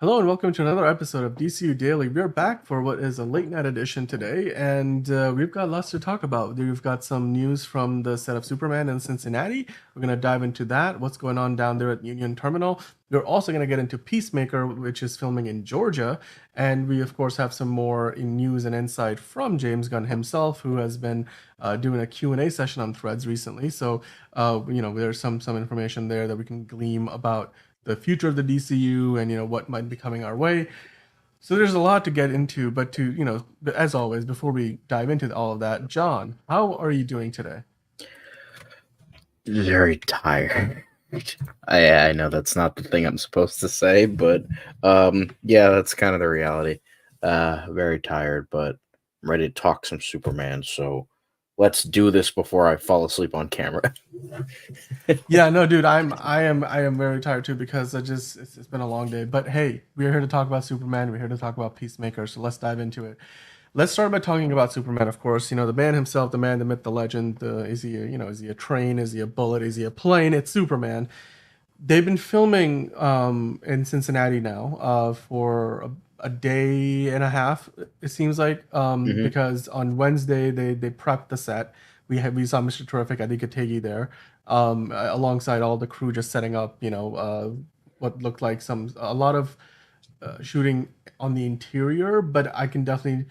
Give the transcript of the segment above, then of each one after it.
Hello and welcome to another episode of DCU Daily. We're back for what is a late night edition today, and we've got lots to talk about. We've got some news from the set of Superman in Cincinnati. We're going to dive into that, what's going on down there at Union Terminal. We're also going to get into Peacemaker, which is filming in Georgia, and we, of course, have some more news and insight from James Gunn himself, who has been doing a Q&A session on Threads recently. So, there's some information there that we can glean about the future of the DCU and what might be coming our way. So there's a lot to get into, but as always, before we dive into all of that, John, how are you doing today? Very tired. I know that's not the thing I'm supposed to say, but yeah, that's kind of the reality. Very tired, but I'm ready to talk some Superman. So let's do this before I fall asleep on camera. Yeah, no, dude, I am very tired too because it's been a long day. But hey, we're here to talk about Superman. We're here to talk about Peacemaker. So let's dive into it. Let's start by talking about Superman. Of course, the man himself, the man, the myth, the legend. Is he a train? Is he a bullet? Is he a plane? It's Superman. They've been filming in Cincinnati now for a day and a half. It seems like hmm because on Wednesday they prepped the set. We saw Mr. Terrific, Adi Kategi there, alongside all the crew just setting up. What looked like a lot of shooting on the interior, but I can definitely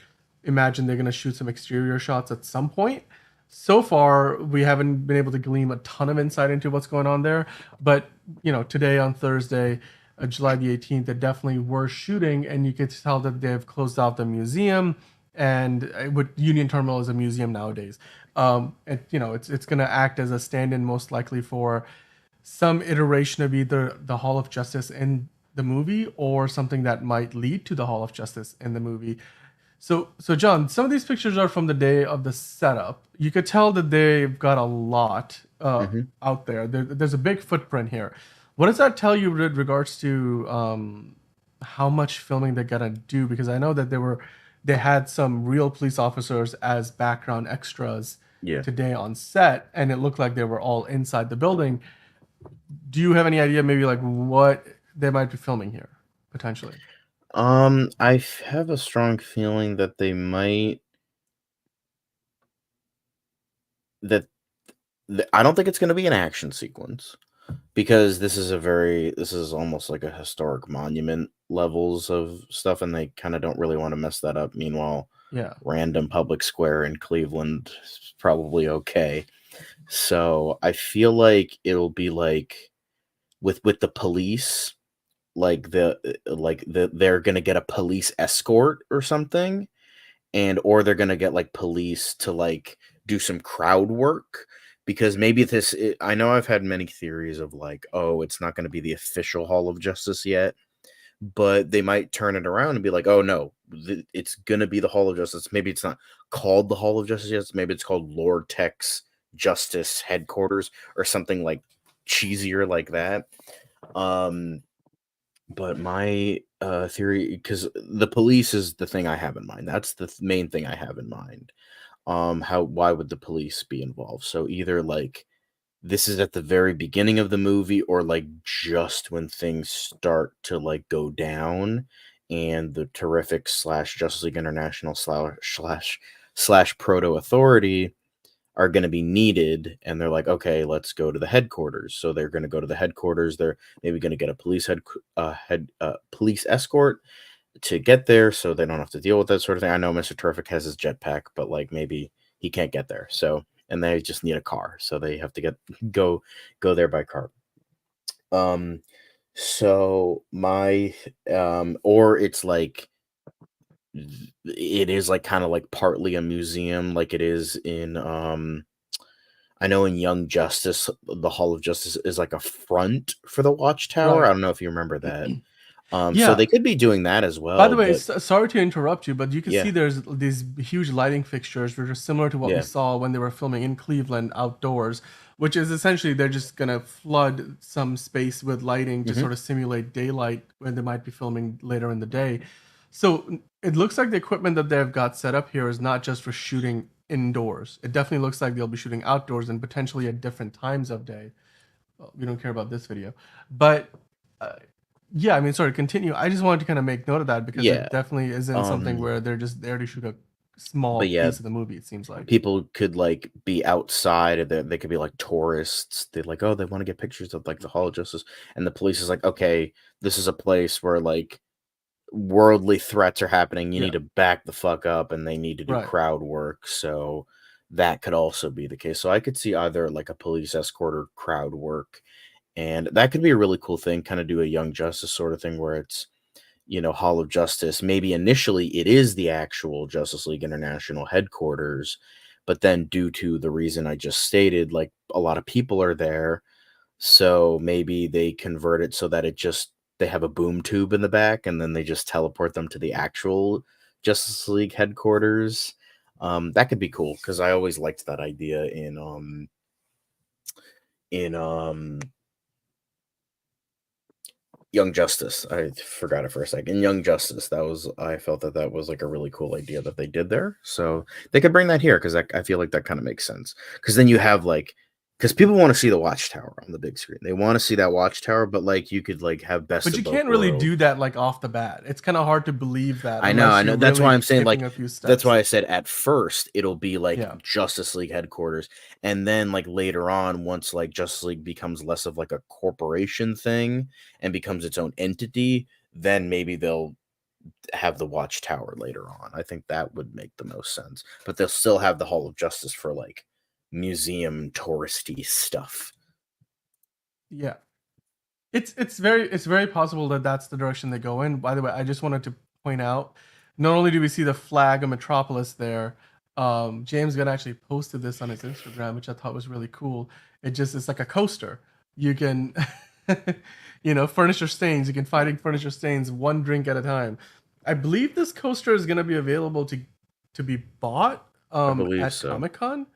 imagine they're going to shoot some exterior shots at some point. So far, we haven't been able to glean a ton of insight into what's going on there, but today on Thursday, July the 18th, they definitely were shooting, and you could tell that they've closed out the museum, and with Union Terminal is a museum nowadays. It's going to act as a stand-in most likely for some iteration of either the Hall of Justice in the movie or something that might lead to the Hall of Justice in the movie. So John, some of these pictures are from the day of the setup. You could tell that they've got a lot hmm out there. There's a big footprint here. What does that tell you with regards to how much filming they're gonna do? Because I know that they had some real police officers as background extras Yeah. today on set, and it looked like they were all inside the building. Do you have any idea maybe like what they might be filming here potentially? Have a strong feeling that they might that I don't think it's going to be an action sequence. Because this is almost like a historic monument levels of stuff, and they kind of don't really want to mess that up. Meanwhile, Yeah. random public square in Cleveland is probably okay. So I feel like it'll be like with the police, they're gonna get a police escort or something, and or they're gonna get like police to like do some crowd work because maybe I know I've had many theories of like, oh, it's not going to be the official Hall of Justice yet, but they might turn it around and be like, oh no, it's going to be the Hall of Justice. Maybe it's not called the Hall of Justice yet. Maybe it's called Lord Tech's Justice Headquarters or something like cheesier like that. Um, but my theory, because the police is the thing I have in mind. That's the main thing I have in mind. How why would the police be involved? So either like this is at the very beginning of the movie, or like just when things start to like go down, and the Terrific slash Justice League International slash Proto Authority are going to be needed, and they're like, okay, let's go to the headquarters. So they're going to go to the headquarters. They're maybe going to get a police escort to get there, so they don't have to deal with that sort of thing. I know Mr. Terrific has his jetpack, but like maybe he can't get there. So and they just need a car, so they have to go go there by car. Um, so my or it's like it is like kind of like partly a museum, like it is in I know in Young Justice, the Hall of Justice is like a front for the Watchtower. I Right. don't know if you remember that. So Yeah. they could be doing that as By the well, way, but sorry to interrupt you, but you can see yeah, there's these huge lighting fixtures, which are similar to what we yeah. saw when they were filming in Cleveland outdoors, which is essentially they're just gonna flood some space with lighting to hmm sort of simulate daylight when they might be filming later in the day. So it looks like the equipment that they've got set up here is not just for shooting indoors. It definitely looks like they'll be shooting outdoors and potentially at different times of day. Well, we don't care about this video, but uh, Yeah, I mean, sorry, continue. I just wanted to kind of make note of that because Yeah. it definitely isn't something Um, where they're just there to shoot a small but yeah, piece of the movie. It seems like. people could like be outside of they could be like tourists. They're like, oh, they want to get pictures of like the Hall of Justice, and the police is like, okay, this is a place where like worldly threats are happening. You Yeah. need to back the fuck up, and they need to do Right. crowd work. So that could also be the case. So I could see either like a police escort or crowd work, and that could be a really cool thing. Kind of do a Young Justice sort of thing where it's Hall of Justice. Maybe initially it is the actual Justice League International headquarters, but then due to the reason I just stated, like a lot of people are there, so maybe they convert it so that they have a boom tube in the back and then they just teleport them to the actual Justice League headquarters. That could be cool because I always liked that idea in Young Justice. I forgot it for a second. Young Justice. I felt that that was like a really cool idea that they did there. So they could bring that here because I feel like that kind of makes sense. Because then you have like, because people want to see the Watchtower on the big screen. They want to see that Watchtower, but like you could like have best But of you both can't really worlds. do that like off the bat. It's kind of hard to believe that I unless know. you're That's why really I'm saying skipping like a few that's why steps. I said at first it'll be like Yeah. Justice League headquarters, and then like later on, once like Justice League becomes less of like a corporation thing and becomes its own entity, then maybe they'll have the Watchtower later on. I think that would make the most sense. But they'll still have the Hall of Justice for like museum touristy stuff. Yeah. It's very possible that that's the direction they go in. By the way, I just wanted to point out, not only do we see the flag of Metropolis there, James Gunn actually posted this on his Instagram, which I thought was really cool. It's like a coaster. You can, furniture stains. You can fighting furniture stains one drink at a time. I believe this coaster is going to be available to be bought I believe at so. Comic Con.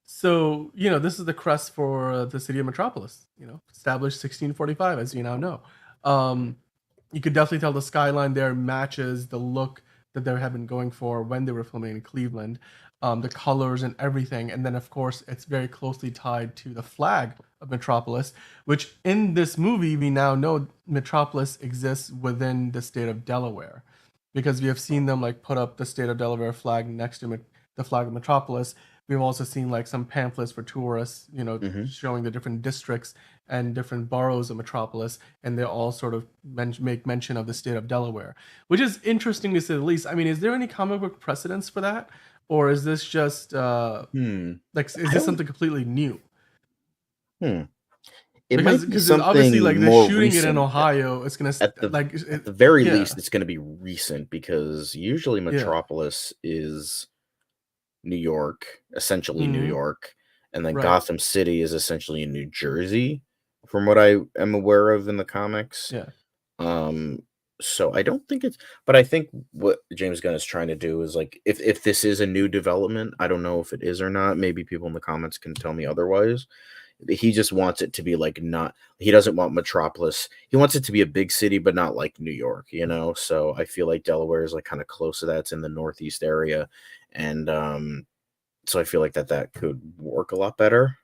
So, this is the crest for the city of Metropolis, established 1645, as you now know. Um, you could definitely tell the skyline there matches the look that they have been going for when they were filming in Cleveland, the colors and everything. And then, of course, it's very closely tied to the flag of Metropolis, which in this movie, we now know Metropolis exists within the state of Delaware because we have seen them like put up the state of Delaware flag next to the flag of Metropolis. We've also seen like some pamphlets for tourists, Hmm. showing the different districts and different boroughs of Metropolis, and they all sort of make mention of the state of Delaware, which is interesting to say the least. I mean, is there any comic book precedence for that, or is this just Hmm. like is I this don't. something completely new? Hmm. It Because might be because obviously something like they're more shooting it in recent. Ohio, it's gonna like At the very yeah, least, it's going to be recent because usually yeah, Metropolis is New York, essentially New hmm, York, and then right, Gotham City is essentially in New Jersey, from what I am aware of in the comics. yeah, Um, so I don't think it's, but I think what James Gunn is trying to do is like, if this is a new development, I don't know if it is or not. Maybe people in the comments can tell me otherwise. He just wants it to be like not. He doesn't want Metropolis. He wants it to be a big city, but not like New York. So I feel like Delaware is like kind of close to that. It's in the Northeast area, and so I feel like that could work a lot better.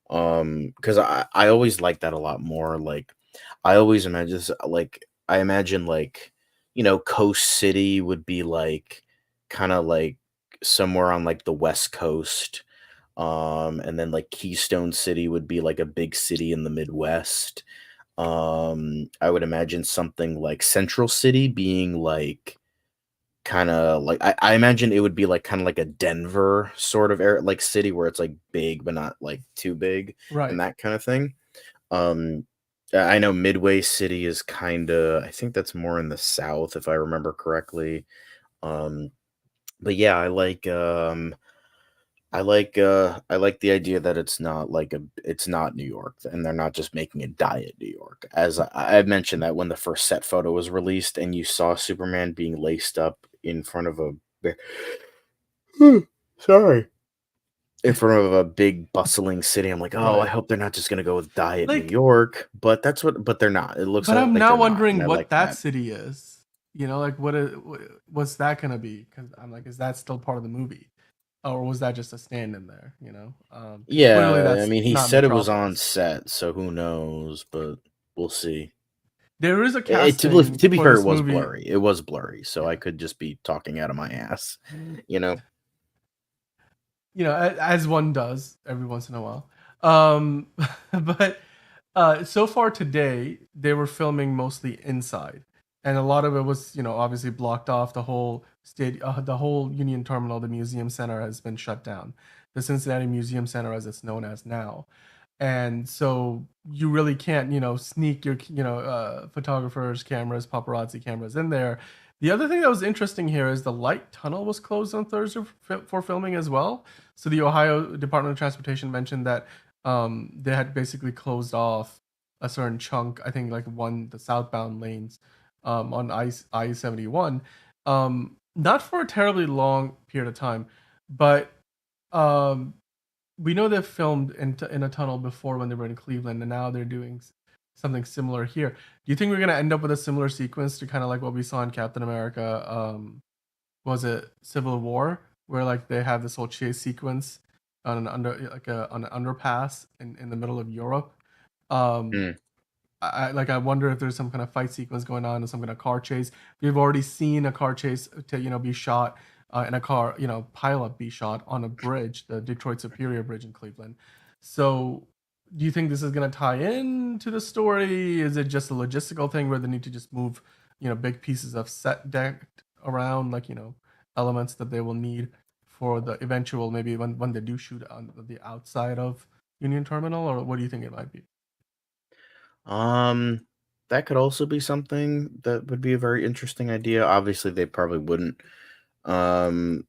Because I always like that a lot more. Like I always imagine this, like I imagine like Coast City would be like kind of like somewhere on like the West Coast. And then like Keystone City would be like a big city in the Midwest. I would imagine something like Central City being like kinda like I imagine it would be, like, kinda like a Denver sort of like, city where it's, like, big, but not, like, too big and right. that kinda thing. Um, I know Midway City is kinda I think that's more in the South, if I remember correctly. Um, but yeah, I like the idea that it's not New York, and they're not just making it diet New York. As I mentioned that when the first set photo was released and you saw Superman being laced up in front of a sorry. In front of a big bustling city, I'm like, "Oh, I Right. hope they're not just gonna go with diet New Like, York," but they're not. It looks but I'm like now they're not, and wondering I what like that that. city is. Like what's that gonna be? Because I'm like, is that still part of the movie, or was that just a stand in there? Because clearly Yeah, I that's mean, he not said it was on Metropolis. set, so who knows, but we'll see. There is a To casting be for fair, it this was movie. blurry. It was blurry, so I Yeah. could just be talking out of my ass. You know. As one does every once in a while. But so far today, they were filming mostly inside, and a lot of it was, obviously blocked off. The whole Union Terminal, the museum center, has been shut down. The Cincinnati Museum Center, as it's known as now, and so you really can't, sneak your, photographers, cameras, paparazzi cameras in there. The other thing that was interesting here is the light tunnel was closed on Thursday for filming as well. So the Ohio Department of Transportation mentioned that they had basically closed off a certain chunk. I think like the southbound lanes on I-71, not for a terribly long period of time, but um, we know they've filmed in a tunnel before when they were in Cleveland, and now they're doing something similar here. Do you think we're gonna end up with a similar sequence to kind of like what we saw in Captain America? Was it Civil War, where like they have this whole chase sequence on an underpass in the middle of Europe? Um, Mm. I wonder if there's some kind of fight sequence going on, or some kind of car chase. We've already seen a car chase to be shot in a car, pileup be shot on a bridge, the Detroit Superior Bridge in Cleveland. So, do you think this is going to tie in to the story? Is it just a logistical thing where they need to just move, big pieces of set deck around, like elements that they will need for the eventual, maybe when they do shoot on the outside of Union Terminal, or what do you think it might be? Um, that could also be something that would be a very interesting idea. Obviously, they probably wouldn't um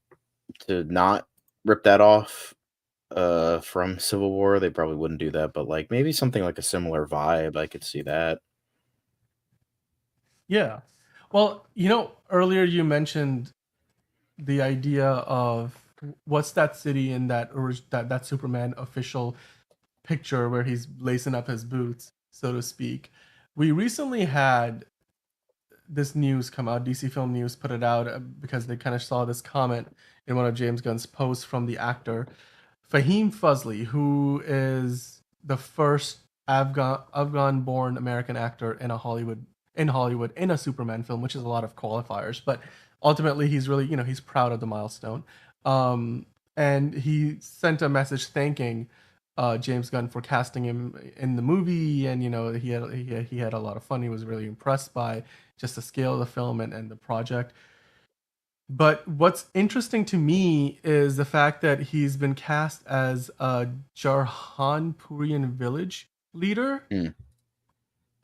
to not rip that off from Civil War. They probably wouldn't do that, but like maybe something like a similar vibe. I could see that. Yeah. Well, earlier you mentioned the idea of what's that city in that Superman official picture where he's lacing up his boots, so to speak. We recently had this news come out. DC Film News put it out because they kind of saw this comment in one of James Gunn's posts from the actor Fahim Fuzli, who is the first Afghan-born American actor in Hollywood in a Superman film, which is a lot of qualifiers. But ultimately, he's really, he's proud of the milestone. Um, and he sent a message thanking James Gunn for casting him in the movie, and he had a lot of fun. He was really impressed by just the scale of the film and the project. But what's interesting to me is the fact that he's been cast as a Jarhanpurian village leader. Hmm.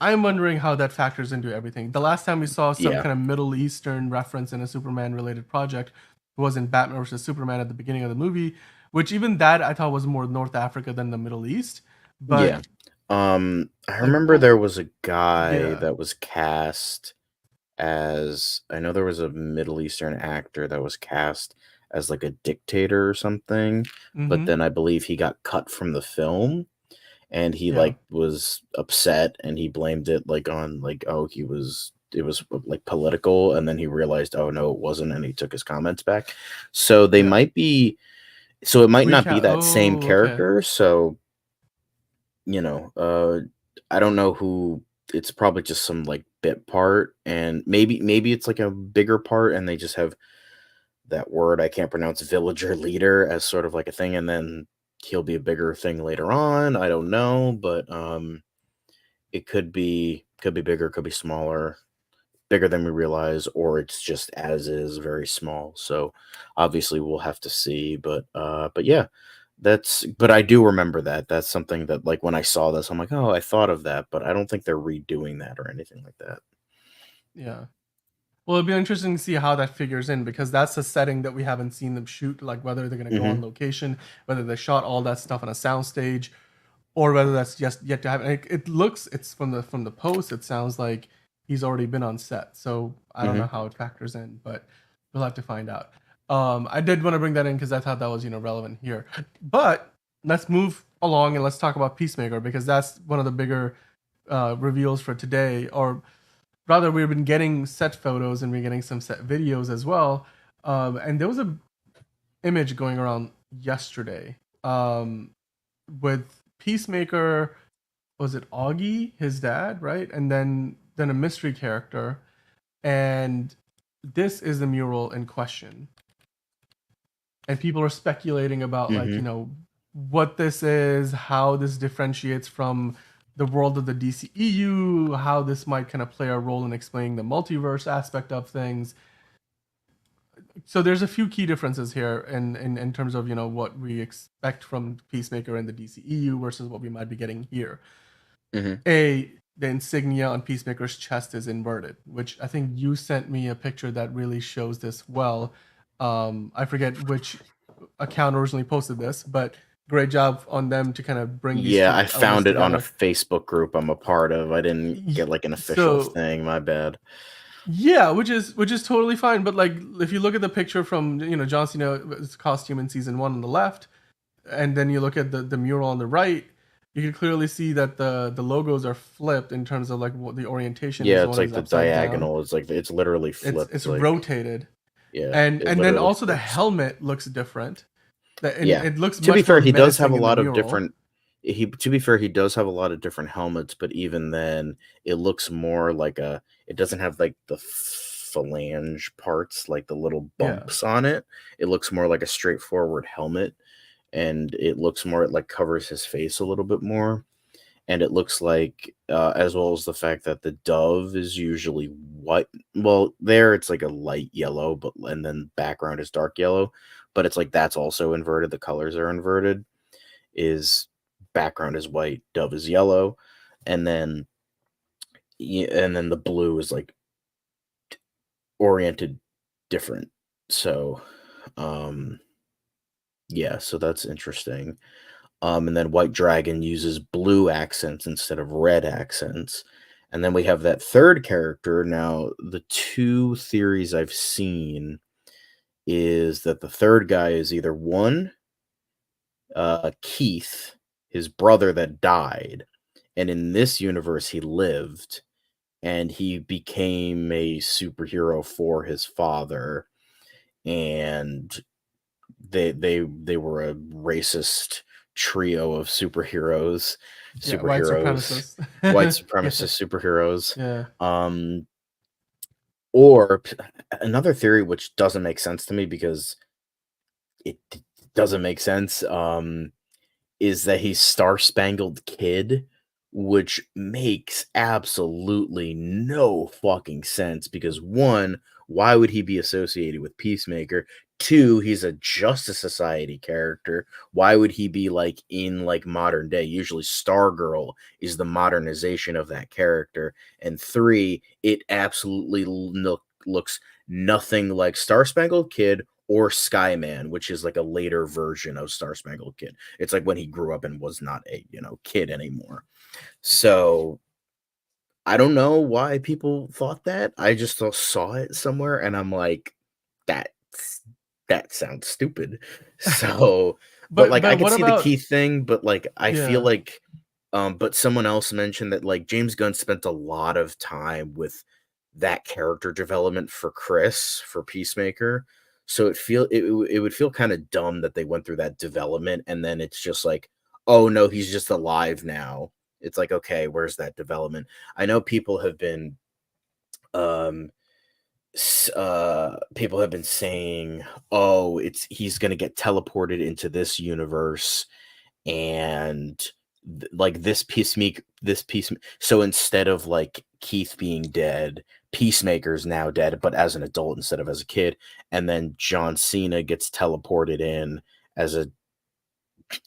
I'm wondering how that factors into everything. The last time we saw some Yeah. kind of Middle Eastern reference in a Superman related project was in Batman vs. Superman at the beginning of the movie, which even that I thought was more North Africa than the Middle East. Yeah. But I like, remember there was a guy yeah. that was cast as I know there was a Middle Eastern actor that was cast as like a dictator or something, but Mm-hmm. then I believe he got cut from the film and he Yeah. like was upset and he blamed it like on like oh it was like political and then he realized oh no it wasn't and he took his comments back. So they Yeah. might be so it might not be Recount. that same Oh, okay. character. So you know, I don't know who it's probably just some like bit part and maybe it's like a bigger part and they just have that word I can't pronounce villager leader as sort of like a thing and then he'll be a bigger thing later on. I don't know, but it could be bigger, could be smaller, bigger than we realize, or it's just as is very small. So obviously we'll have to see. But yeah, but I do remember that. That's something that like when I saw this, I'm like, oh, I thought of that, but I don't think they're redoing that or anything like that. Yeah. Well, it'd be interesting to see how that figures in because that's a setting that we haven't seen them shoot. Like whether they're going to go Hmm. on location, whether they shot all that stuff on a soundstage, or whether that's just yet to happen. It's from the post. It sounds like he's already been on set. So I don't know Hmm. how it factors in, but we'll have to find out. I did want to bring that in because I thought that was relevant here. But let's move along and let's talk about Peacemaker because that's one of the bigger reveals for today, or rather we've been getting set photos and we're getting some set videos as well. And there was a image going around yesterday with Peacemaker. Was it Augie, his dad, right? And then than a mystery character, and this is the mural in question. And people are speculating about like, Mm-hmm. what this is, how this differentiates from the world of the DCEU, how this might kind of play a role in explaining the multiverse aspect of things. So there's a few key differences here in terms of what we expect from Peacemaker and the DCEU versus what we might be getting here. Mm-hmm. The insignia on Peacemaker's chest is inverted, which I think you sent me a picture that really shows this well. I forget which account originally posted this, but great job on them to kind of bring these Yeah, two I elements found it on a together. Facebook group I'm a part of. I didn't get like an official So thing. My bad. yeah, which is totally fine. But like, if you look at the picture from John Cena's costume in season 1 on the left, and then you look at the mural on the right, you can clearly see that the logos are flipped in terms of like what the orientation Yeah, is. it's One like is the upside down. diagonal. It's like it's literally It's flipped. Like rotated, yeah, it and then literally also the flips. helmet looks different. And Yeah. it looks To be much fair, more he does have a menacing in the lot of mural. different he to be fair, he does have a lot of different helmets, but even then it looks more like a it doesn't have like the phalange parts, like the little Yeah, bumps on it. It looks more like a straightforward helmet and it looks more it like covers his face a little bit more. And it looks like as well as the fact that the dove is usually white. Well, there it's like a light yellow, but and then background is dark yellow, but it's like that's also inverted. The colors are inverted. Is background is white, dove is yellow, and then and then the blue is like oriented different. So, um, yeah, so that's interesting. And then White Dragon uses blue accents instead of red accents. And then we have that third character. Now, the two theories I've seen is that the third guy is either one, Keith, his brother that died, and in this universe he lived, and he became a superhero for his father, and they were a racist trio of yeah, white superheroes, supremacists. white Yeah, supremacist superheroes. yeah. Um, or another theory which doesn't make sense to me because it doesn't make sense. Is that he's Star Spangled Kid, which makes absolutely no fucking sense because one, why would he be associated with Peacemaker? Two, he's a Justice Society character. Why would he be like in like modern day? Usually Stargirl is the modernization of that character. And three, it absolutely looks nothing like Star Spangled Kid or Skyman, which is like a later version of Star Spangled Kid. It's like when he grew up and was not a, kid anymore. So I don't know why people thought that. I just saw it somewhere and I'm like, that's that sounds stupid. So, but but like I but could what see the about, key thing, but like I feel yeah, like but someone else mentioned that like James Gunn spent a lot of time with that character development for Chris for Peacemaker. So it would feel kind of dumb that they went through that development and then it's just like, oh no, he's just alive now. It's like, okay, where's that development? I know um people have been saying, oh, it's he's gonna get teleported into this universe and like this piece so instead of like Keith being dead, Peacemaker's now dead but as an adult instead of as a kid, and then John Cena gets teleported in as a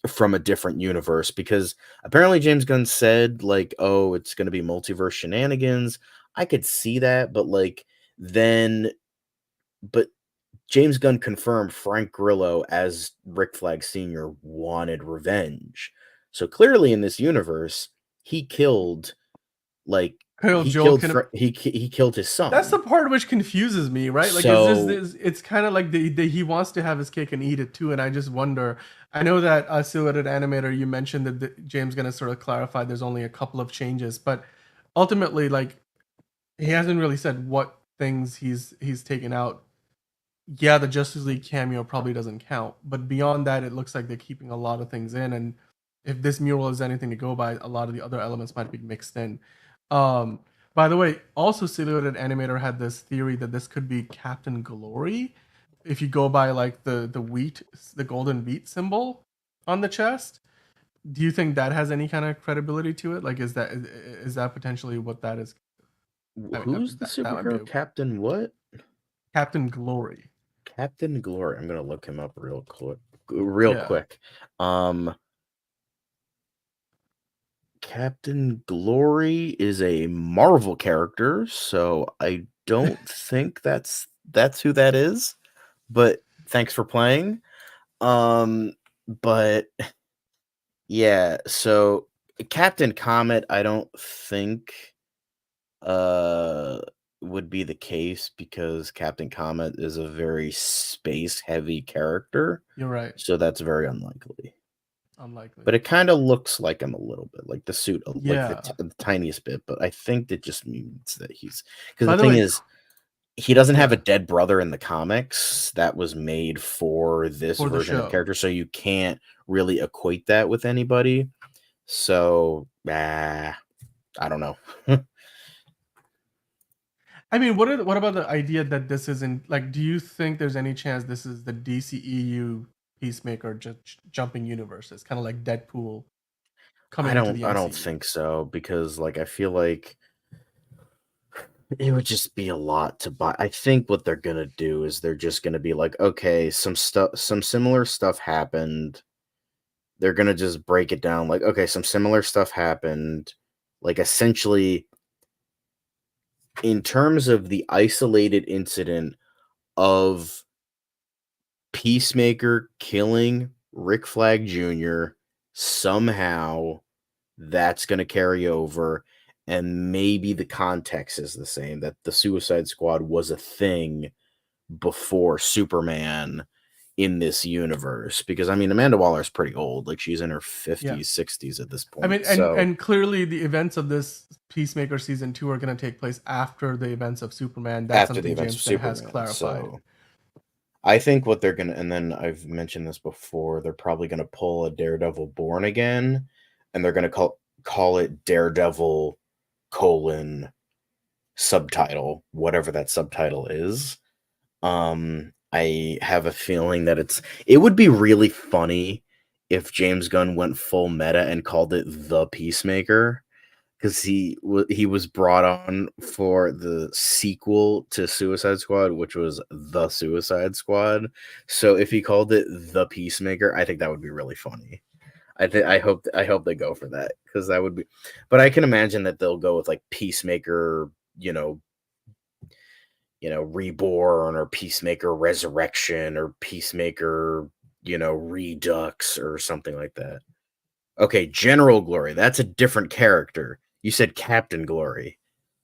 from a different universe because apparently James Gunn said like, oh, it's going to be multiverse shenanigans. I could see that, but like then but James Gunn confirmed Frank Grillo as Rick Flag Sr. wanted revenge. So clearly in this universe, he killed like Kyle Joel can. he killed his That's the son. part which confuses me, right? Like, is this, So this it's kind of like he wants to have his cake and eat it too, and I just wonder. I know that Silhouetted Animator, you mentioned that James gonna sort of clarify there's only a couple of changes, but ultimately, like, he hasn't really said what things he's taken out. Yeah, the Justice League cameo probably doesn't count, but beyond that, it looks like they're keeping a lot of things in, and if this mural is anything to go by, a lot of the other elements might be mixed in. Um, By the way, also Silhouetted Animator had this theory that this could be Captain Glory, if you go by like the wheat, the golden wheat symbol on the chest. Do you think that has any kind of credibility to it? Like, is that potentially what that is? Who's the That might be superhero? a Captain what? Captain Glory. Captain Glory. I'm gonna look him up real quick. Real Yeah, quick. Captain Glory is a Marvel character, so I don't think that's who that is. But thanks for playing. But yeah, so Captain Comet, I don't think uh would be the case because Captain Comet is a very space heavy character, you're right. so that's very unlikely. Unlikely. But it kind of looks like him a little bit, like the suit, like Yeah. the tiniest bit. But I think that just means that he's because the By the thing way, is, he doesn't have a yeah, dead brother in the comics that was made for this for the version of the show. character, so you can't really equate that with anybody. So, I don't know. I mean, what about the idea that this isn't like? Do you think there's any chance this is the DCEU Peacemaker just jumping universes, kind of like Deadpool coming into the I don't MCU? think so because like I feel like it would just be a lot to buy. I think what they're gonna do is they're just gonna be like, okay, some similar stuff happened. They're gonna just break it down like, okay, some similar stuff happened. Like essentially, in terms of the isolated incident of Peacemaker killing Rick Flag Jr., somehow that's going to carry over. And maybe the context is the same that the Suicide Squad was a thing before Superman in this universe. Because, I mean, Amanda Waller's pretty old. Like, she's in her Yeah. 50s, 60s at this I mean, point. So, and clearly the events of this Peacemaker season 2 are going to take place after the events of Superman. That's after the something events James of Gunn has Superman. clarified. So, I think what they're gonna, and then I've mentioned this before, they're probably gonna pull a Daredevil Born Again, and they're gonna call it Daredevil colon subtitle, whatever that subtitle is. I have a feeling that it would be really funny if James Gunn went full meta and called it The Peacemaker because he was brought on for the sequel to Suicide Squad, which was The Suicide Squad. So if he called it The Peacemaker, I think that would be really funny. I hope they go for that because that would be. But I can imagine that they'll go with like Peacemaker, Reborn or Peacemaker Resurrection or Peacemaker, Redux or something like that. Okay, General Glory. That's a different character. You said Captain Glory.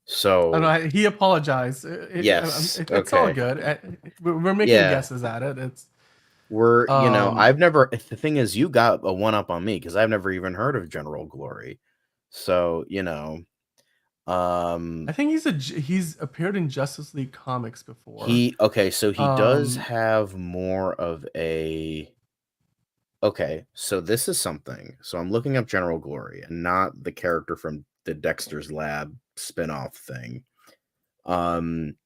I So, know he apologized. yes. It's all Okay. good. We're making Yeah. guesses at it. It's I've never, the thing is, you got a one up on me because I've never even heard of General Glory. So, I think he's appeared in Justice League comics before. so he does Um, have more of a, okay, so this is something. So I'm looking up General Glory and not the character from the Dexter's Lab spinoff thing. Um,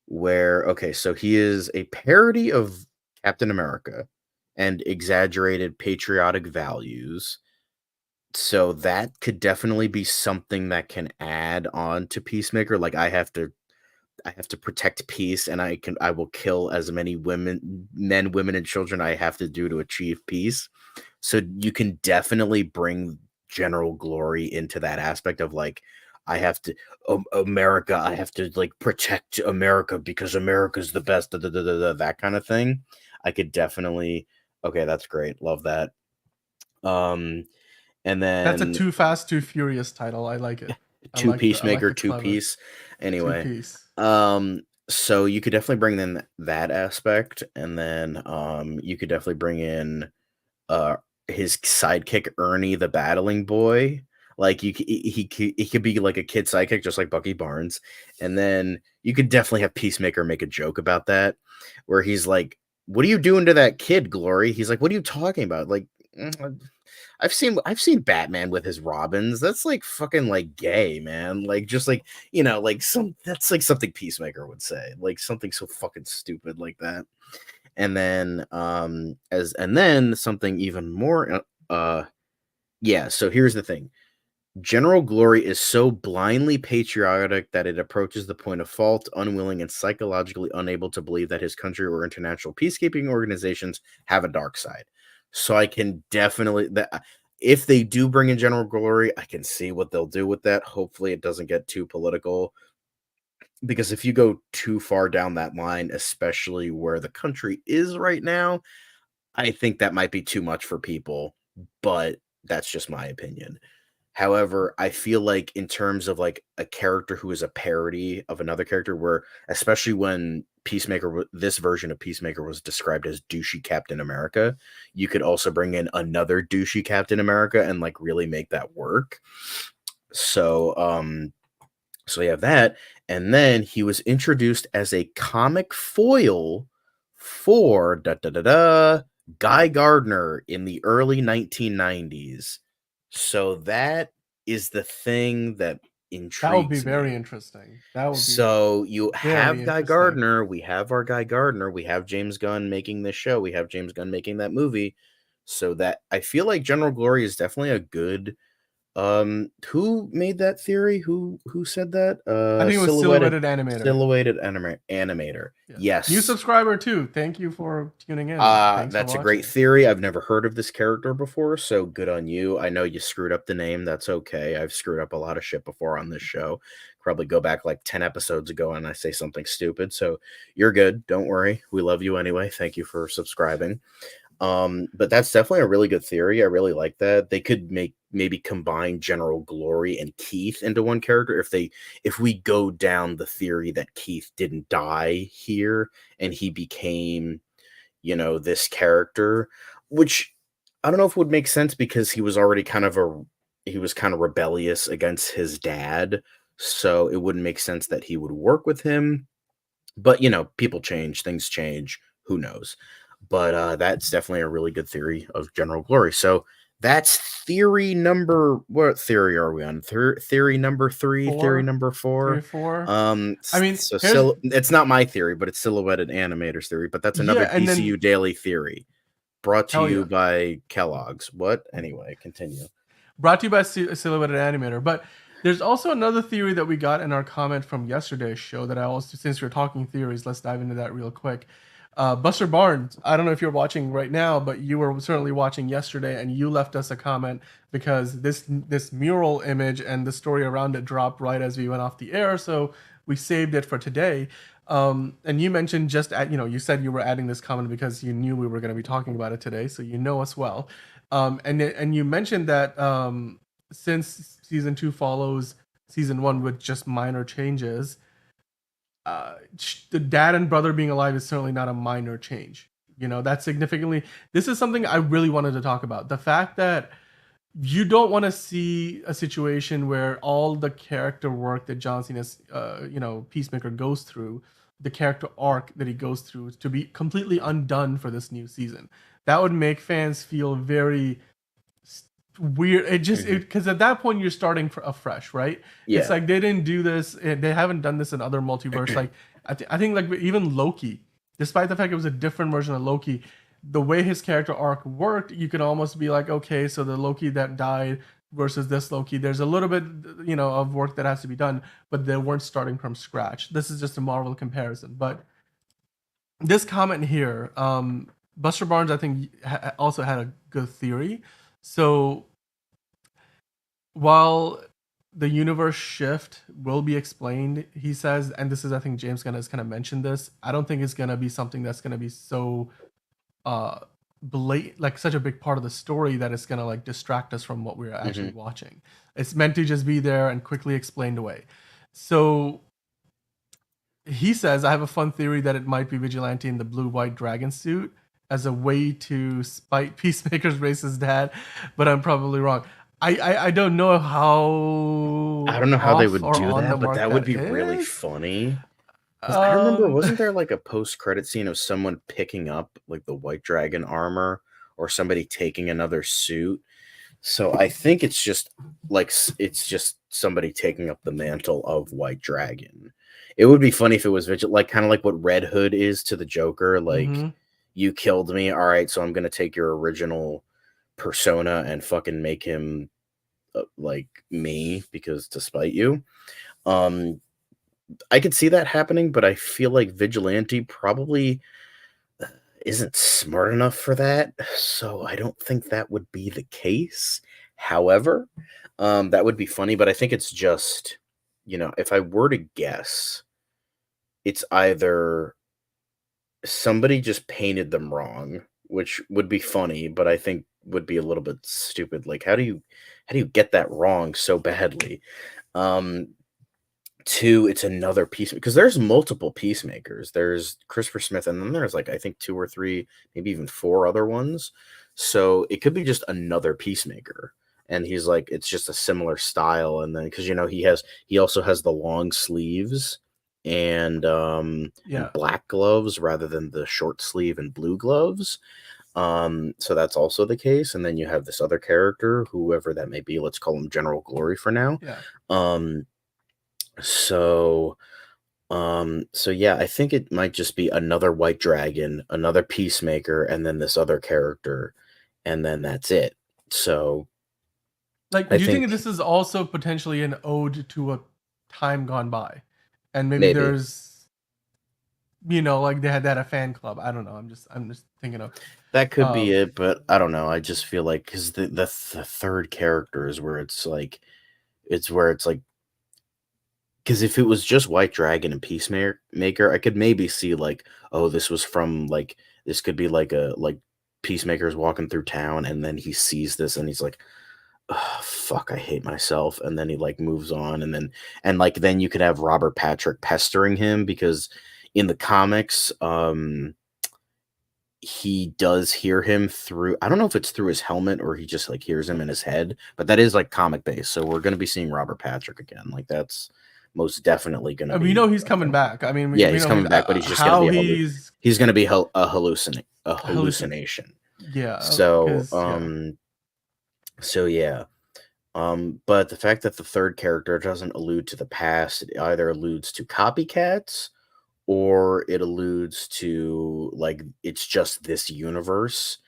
where okay, so he is a parody of Captain America and exaggerated patriotic values. So that could definitely be something that can add on to Peacemaker. Like I have to protect peace and I will kill as many men, women, and children I have to do to achieve peace. So you can definitely bring General Glory into that aspect of like I have to America, I have to like protect America because America's the best, that kind of thing. I could definitely okay, that's great. Love that. Um and that's a then Too Fast, Too Furious title. I like it. two I like Peacemaker, the two clever piece. two Anyway, piece. so you could definitely bring in that aspect, and then you could definitely bring in uh his sidekick Ernie the battling boy. Like he could be like a kid sidekick just like Bucky Barnes. And then you could definitely have Peacemaker make a joke about that where he's like, "What are you doing to that kid, Glory?" He's like, "What are you talking about?" Like I've seen Batman with his Robins. That's like fucking like gay, man. Like just like like that's like something Peacemaker would say. Like something so fucking stupid like that. And then something even more yeah, so here's the thing. General Glory is so blindly patriotic that it approaches the point of fault, unwilling and psychologically unable to believe that his country or international peacekeeping organizations have a dark side. So I can definitely that if they do bring in General Glory, I can see what they'll do with that. Hopefully it doesn't get too political because if you go too far down that line, especially where the country is right now, I think that might be too much for people, but that's just my opinion. However, I feel like in terms of like a character who is a parody of another character, where especially when this version of Peacemaker was described as douchey Captain America, you could also bring in another douchey Captain America and like really make that work. So, so you have that, and then he was introduced as a comic foil for Guy Gardner in the early 1990s. So that is the thing that That would be intrigues very me. interesting. That would be So you very have Guy interesting. Gardner, we have our Guy Gardner, we have James Gunn making this show, we have James Gunn making that movie. So that I feel like General Glory is definitely a good who made that theory? Who said that? I think it was Silhouetted Silhouetted Animator. animator. Yeah. New Yes. subscriber too. Thank you for tuning in. Thanks for That's a great watching. theory. I've never heard of this character before, so good on you. I know you screwed up the name. That's okay. I've screwed up a lot of shit before on this show. Probably go back like 10 episodes ago and I say something stupid. So you're good. Don't worry. We love you anyway. Thank you for subscribing. But that's definitely a really good theory. I really like that. They could maybe combine General Glory and Keith into one character if we go down the theory that Keith didn't die here and he became, this character, which I don't know if would make sense because he was already he was kind of rebellious against his dad. So it wouldn't make sense that he would work with him. But people change, things change. Who knows? But that's definitely a really good theory of General Glory. So that's theory number. What theory are we on? Theory number 3, theory 4, number 3 or 4. 4. I mean, So here's it's not my theory, but it's Silhouetted Animators theory. But that's another yeah, and DCU then daily theory brought to hell you yeah. by Kellogg's. What? Anyway, continue. Brought to you by Silhouetted Animator. But there's also another theory that we got in our comment from yesterday's show that I also, since we're talking theories, let's dive into that real quick. Buster Barnes, I don't know if you're watching right now, but you were certainly watching yesterday, and you left us a comment because this mural image and the story around it dropped right as we went off the air, so we saved it for today. And you mentioned you said you were adding this comment because you knew we were going to be talking about it today, so you know us well. And you mentioned that since season 2 follows season 1 with just minor changes, the dad and brother being alive is certainly not a minor change. That's significantly. This is something I really wanted to talk about. The fact that you don't want to see a situation where all the character work that John Cena's, Peacemaker goes through, the character arc that he goes through, to be completely undone for this new season. That would make fans feel very weird. It just because at that point you're starting afresh, right? Yeah. It's like they didn't do this. They haven't done this in other multiverse. Like I think like even Loki, despite the fact it was a different version of Loki, the way his character arc worked, you could almost be like, okay, so the Loki that died versus this Loki, there's a little bit, of work that has to be done, but they weren't starting from scratch. This is just a Marvel comparison. But this comment here, Buster Barnes, I think, also had a good theory. So while the universe shift will be explained, he says, and this is, I think James Gunn has kind of mentioned this, I don't think it's gonna be something that's gonna be so blatant, like such a big part of the story that it's gonna like distract us from what we're actually watching. It's meant to just be there and quickly explained away. So he says, I have a fun theory that it might be Vigilante in the blue-white dragon suit as a way to spite Peacemaker's racist dad, but I'm probably wrong. I don't know I how don't know how they off would or do on the that, but mark that would that be really is. funny. Because I remember, Um, wasn't there like a post-credit scene of someone picking up like the White Dragon armor or somebody taking another suit? So I think it's just it's just somebody taking up the mantle of White Dragon. It would be funny if it was like kind of like what Red Hood is to the Joker. Like, Mm-hmm. you killed me, all right, so I'm gonna take your original persona and fucking make him like me because to spite you. Um, I could see that happening, but I feel like Vigilante probably isn't smart enough for that, so I don't think that would be the case. However, that would be funny, but I think it's just, if I were to guess, it's either somebody just painted them wrong, which would be funny, but I think would be a little bit stupid. Like, how do you get that wrong so badly? Um, Two, it's another piece because there's multiple peacemakers. There's Christopher Smith, and then there's like I think two or three, maybe even four other ones. So it could be just another peacemaker, and he's like it's just a similar style. And then because he also has the long sleeves and Yeah. black gloves rather than the short sleeve and blue gloves. So that's also the case. And then you have this other character, whoever that may be. Let's call him General Glory for now. Yeah. Um, so so yeah, I think it might just be another White Dragon, another Peacemaker, and then this other character, and then that's it. So Like, I do you think think this is also potentially an ode to a time gone by, and maybe maybe there's, like they had a fan club. I don't know. I'm just thinking of. that could be Um, it, but I don't know. I just feel like because the third character is where it's like because if it was just White Dragon and Peacemaker, I could maybe see like, oh, this was from like this could be like a like Peacemaker's walking through town and then he sees this and he's like, oh, fuck, I hate myself, and then he like moves on, and then you could have Robert Patrick pestering him because in the comics, he does hear him through. I don't know if it's through his helmet or he just like hears him in his head, but that is like comic based. So we're gonna be seeing Robert Patrick again. Like that's most definitely gonna we know be he's a coming thing. back. I mean, we, Yeah, we he's know he's coming back, but he's just gonna how be he's he's gonna be a hallucin. hallucination. Yeah, So because yeah. so yeah. But the fact that the third character doesn't allude to the past, it either alludes to copycats or it alludes to like it's just this universe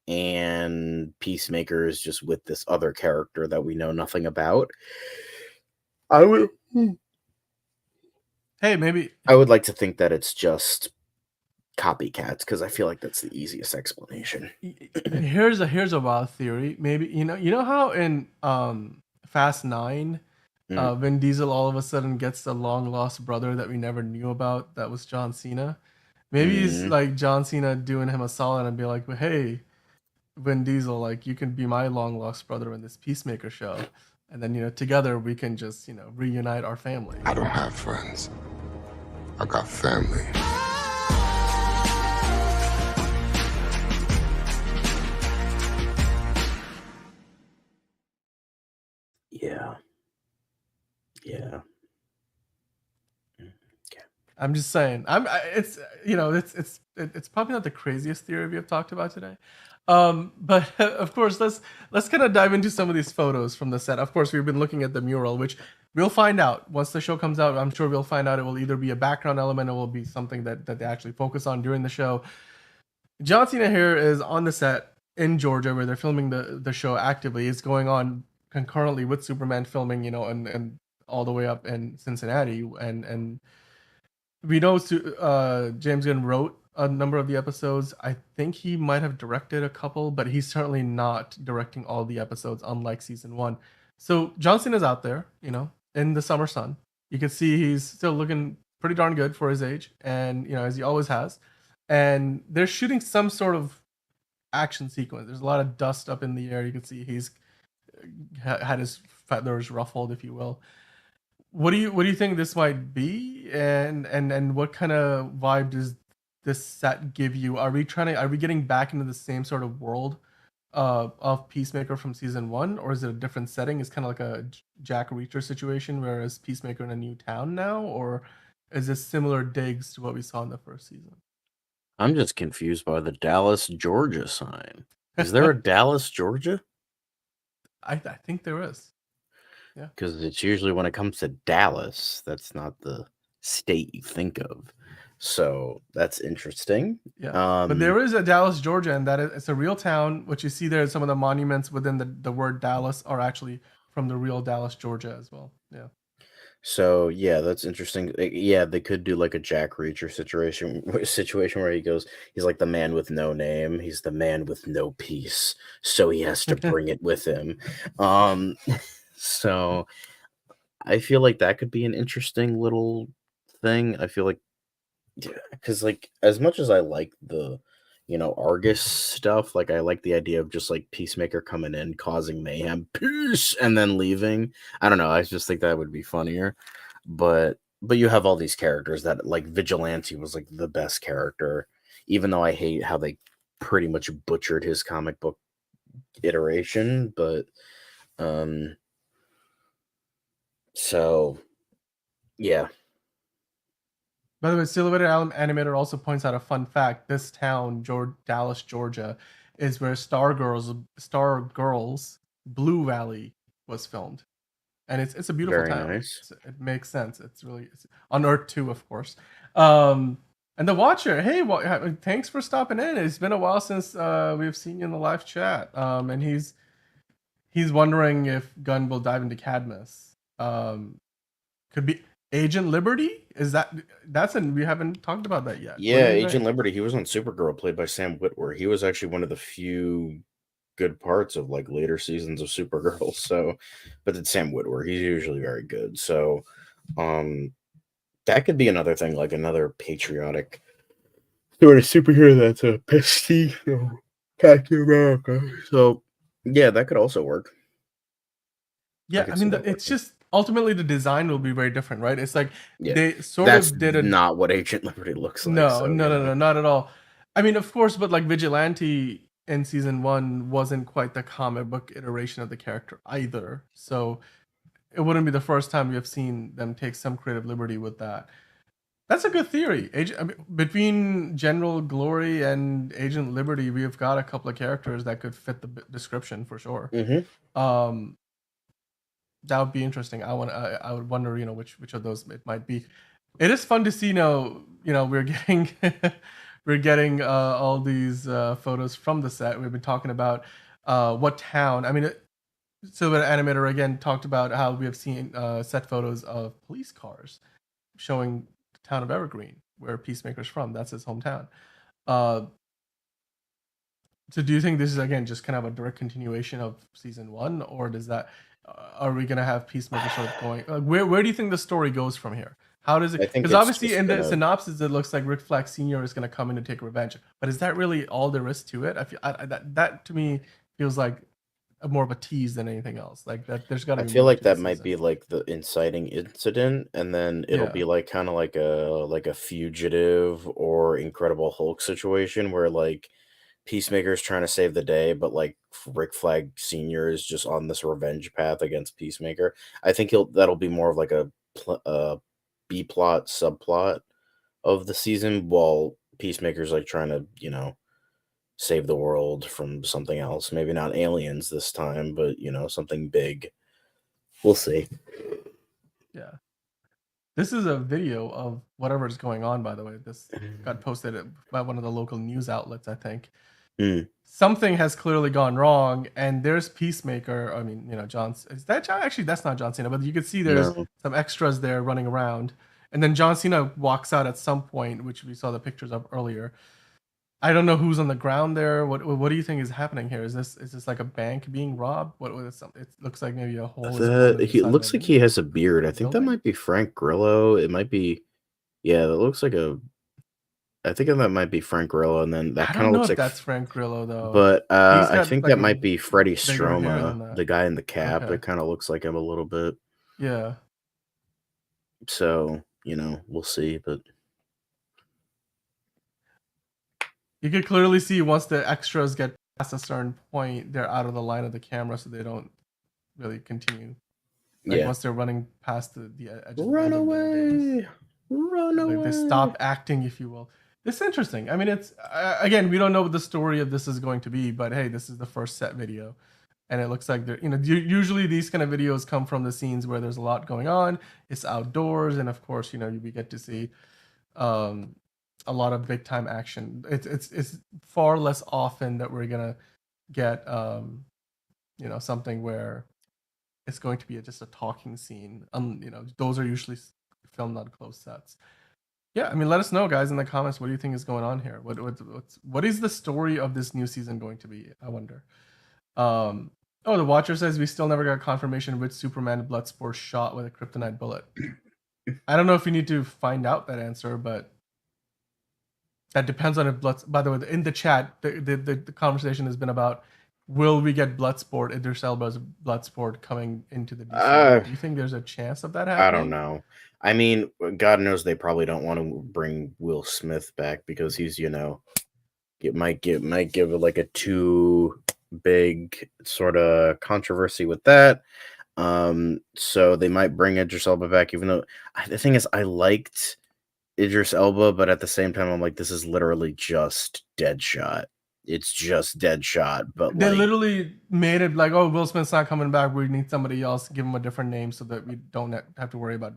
and Peacemaker is just with this other character that we know nothing about. I would Hey, maybe I would like to think that it's just copycats because I feel like that's the easiest explanation. here's a wild theory. Maybe you know how in Fast 9, Mm, Vin Diesel all of a sudden gets a long lost brother that we never knew about. That was John Cena. Maybe he's mm. like John Cena doing him a solid and be like, "Well, hey, Vin Diesel, like you can be my long lost brother in this Peacemaker show, and then together we can just reunite our family." I don't have friends. I got family. Yeah. Yeah. Mm, okay. I'm just saying. It's it's probably not the craziest theory we have talked about today, but of course let's kind of dive into some of these photos from the set. Of course, we've been looking at the mural, which we'll find out once the show comes out. I'm sure we'll find out it will either be a background element or will be something that they actually focus on during the show. John Cena here is on the set in Georgia where they're filming the show actively. It's going on concurrently with Superman filming, and all the way up in Cincinnati, and we know James Gunn wrote a number of the episodes. I think he might have directed a couple, but he's certainly not directing all the episodes, unlike season one. So Johnson is out there, in the summer sun. You can see he's still looking pretty darn good for his age, and as he always has. And they're shooting some sort of action sequence. There's a lot of dust up in the air. You can see he's had his feathers ruffled, if you will. What do you think this might be, and what kind of vibe does this set give you? Are we getting back into the same sort of world of Peacemaker from season one, or is it a different setting? It's kind of like a Jack Reacher situation, whereas Peacemaker in a new town now, or is this similar digs to what we saw in the first season? I'm just confused by the Dallas, Georgia sign. Is there a Dallas, Georgia? I think there is. Because it's usually when it comes to Dallas, that's not the state you think of. So that's interesting. Yeah, but there is a Dallas, Georgia, and it's a real town. What you see there, some of the monuments within the word Dallas are actually from the real Dallas, Georgia, as well. Yeah. So yeah, that's interesting. Yeah, they could do like a Jack Reacher situation where he's like the man with no name. He's the man with no peace, so he has to bring it with him. Um, so I feel like that could be an interesting little thing. I feel like because like as much as I like the Argus stuff, like I like the idea of just like Peacemaker coming in, causing mayhem, peace, and then leaving. I don't know. I just think that would be funnier. But you have all these characters that like Vigilante was like the best character, even though I hate how they pretty much butchered his comic book iteration. But so yeah. By the way, Silhouetted Animator also points out a fun fact. This town, Dallas, Georgia, is where Stargirl's Blue Valley was filmed, and it's a beautiful Very town. nice. It makes sense. It's on Earth too, of course. And the Watcher, hey, thanks for stopping in. It's been a while since we've seen you in the live chat. And he's wondering if Gunn will dive into Cadmus. Could be Agent Liberty. We haven't talked about that yet. Yeah, Agent Liberty. He was on Supergirl, played by Sam Witwer. He was actually one of the few good parts of like later seasons of Supergirl. So, but it's Sam Witwer. He's usually very good. So, that could be another thing, like another patriotic sort of superhero that's a pastiche of Captain America. So, yeah, that could also work. Yeah, I mean, it's just ultimately the design will be very different, right? It's like they that's of did not what Agent Liberty looks like. No, not at all. I mean, of course, but like Vigilante in season 1 wasn't quite the comic book iteration of the character either. So it wouldn't be the first time we have seen them take some creative liberty with that. That's a good theory. Between General Glory and Agent Liberty, we have got a couple of characters that could fit the description for sure. That would be interesting. I would wonder, which of those it might be. It is fun to see we're getting we're getting all these photos from the set. We've been talking about what town. I mean, Silver Animator again talked about how we have seen set photos of police cars showing the town of Evergreen, where Peacemaker's from. That's his hometown. So do you think this is again just kind of a direct continuation of season 1, or does that are we gonna have Peacemaker sort of going? Where do you think the story goes from here? How does it? Because obviously in the synopsis it looks like Rick Flag Sr. is gonna come in and take revenge, but is that really all there is to it? I feel that to me feels like more of a tease than anything else. Like that, there's got to. I feel like that might be like the inciting incident, and then it'll be like kind of like a fugitive or Incredible Hulk situation where like Peacemaker's trying to save the day, but like Rick Flag Sr. is just on this revenge path against Peacemaker. I think that'll be more of like a B plot subplot of the season, while Peacemaker's like trying to save the world from something else. Maybe not aliens this time, but something big. We'll see. Yeah. This is a video of whatever is going on, by the way. This got posted by one of the local news outlets, I think. Something has clearly gone wrong, and there's Peacemaker. I mean, is that John? Actually, that's not John Cena, but you can see there's some extras there running around. And then John Cena walks out at some point, which we saw the pictures of earlier. I don't know who's on the ground there. What do you think is happening here? Is this like a bank being robbed? What is something? It looks like maybe a hole. He looks like he has a beard. I think that might be Frank Grillo. It might be. Yeah, that looks like I think that might be Frank Grillo, and then that kind of looks like that's Frank Grillo though. But I think that might be Freddie Stroma, the guy in the cap. Okay. It kind of looks like him a little bit. Yeah. So we'll see, but you could clearly see once the extras get past a certain point, they're out of the line of the camera, so they don't really continue. Like once they're running past the edge. Run away! Run away! They stop acting, if you will. It's interesting. I mean, it's again, we don't know what the story of this is going to be, but hey, this is the first set video. and it looks like usually these kind of videos come from the scenes where there's a lot going on. It's outdoors, and of course, we get to see um, a lot of big time action. It's far less often that we're gonna get something where it's going to be just a talking scene. Those are usually filmed on closed sets. Yeah, I mean, let us know, guys, in the comments. What do you think is going on here? What is the story of this new season going to be? I wonder. Oh, the Watcher says we still never got confirmation which Superman Bloodsport shot with a kryptonite bullet. I don't know if we need to find out that answer, but that depends on if By the way, in the chat, the conversation has been about will we get Bloodsport, Idris Elba's Bloodsport coming into the DCU? Do you think there's a chance of that happening? I don't know. I mean, God knows they probably don't want to bring Will Smith back because he's, it might give it like a too big sort of controversy with that. So they might bring Idris Elba back, even though the thing is, I liked Idris Elba, but at the same time, I'm like, this is literally just Deadshot. It's just Deadshot, but they literally made it like, oh, Will Smith's not coming back. We need somebody else. Give him a different name so that we don't have to worry about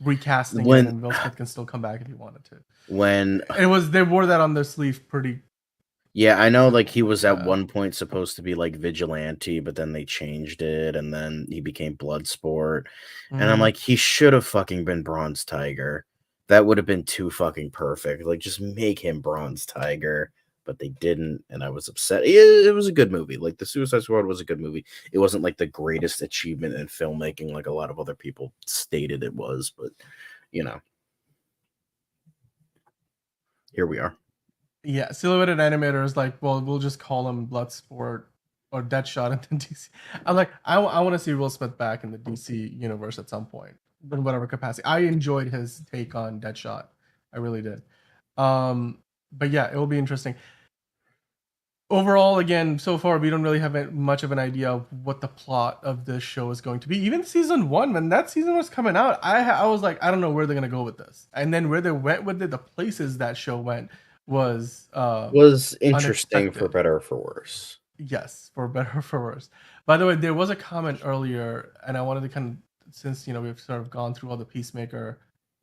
recasting it, and Will Smith can still come back if he wanted to. They wore that on their sleeve pretty. Yeah, I know. Like he was at one point supposed to be like Vigilante, but then they changed it, and then he became Bloodsport. And I'm like, he should have fucking been Bronze Tiger. That would have been too fucking perfect. Like, just make him Bronze Tiger. But they didn't, and I was upset. It was a good movie. Like, The Suicide Squad was a good movie. It wasn't like the greatest achievement in filmmaking like a lot of other people stated it was, but here we are. Yeah, Silhouetted Animator is like, well, we'll just call him Bloodsport or Deadshot in the DC. I'm like, I want to see Will Smith back in the DC universe at some point, in whatever capacity. I enjoyed his take on Deadshot. I really did. But yeah, it will be interesting. Overall, again, so far we don't really have much of an idea of what the plot of this show is going to be. Even season 1, when that season was coming out, I was like, I don't know where they're gonna go with this. And then where they went with it, the places that show went was interesting unexpected. For better or for worse. Yes, for better or for worse. By the way, there was a comment earlier, and I wanted to kind of, since we've sort of gone through all the Peacemaker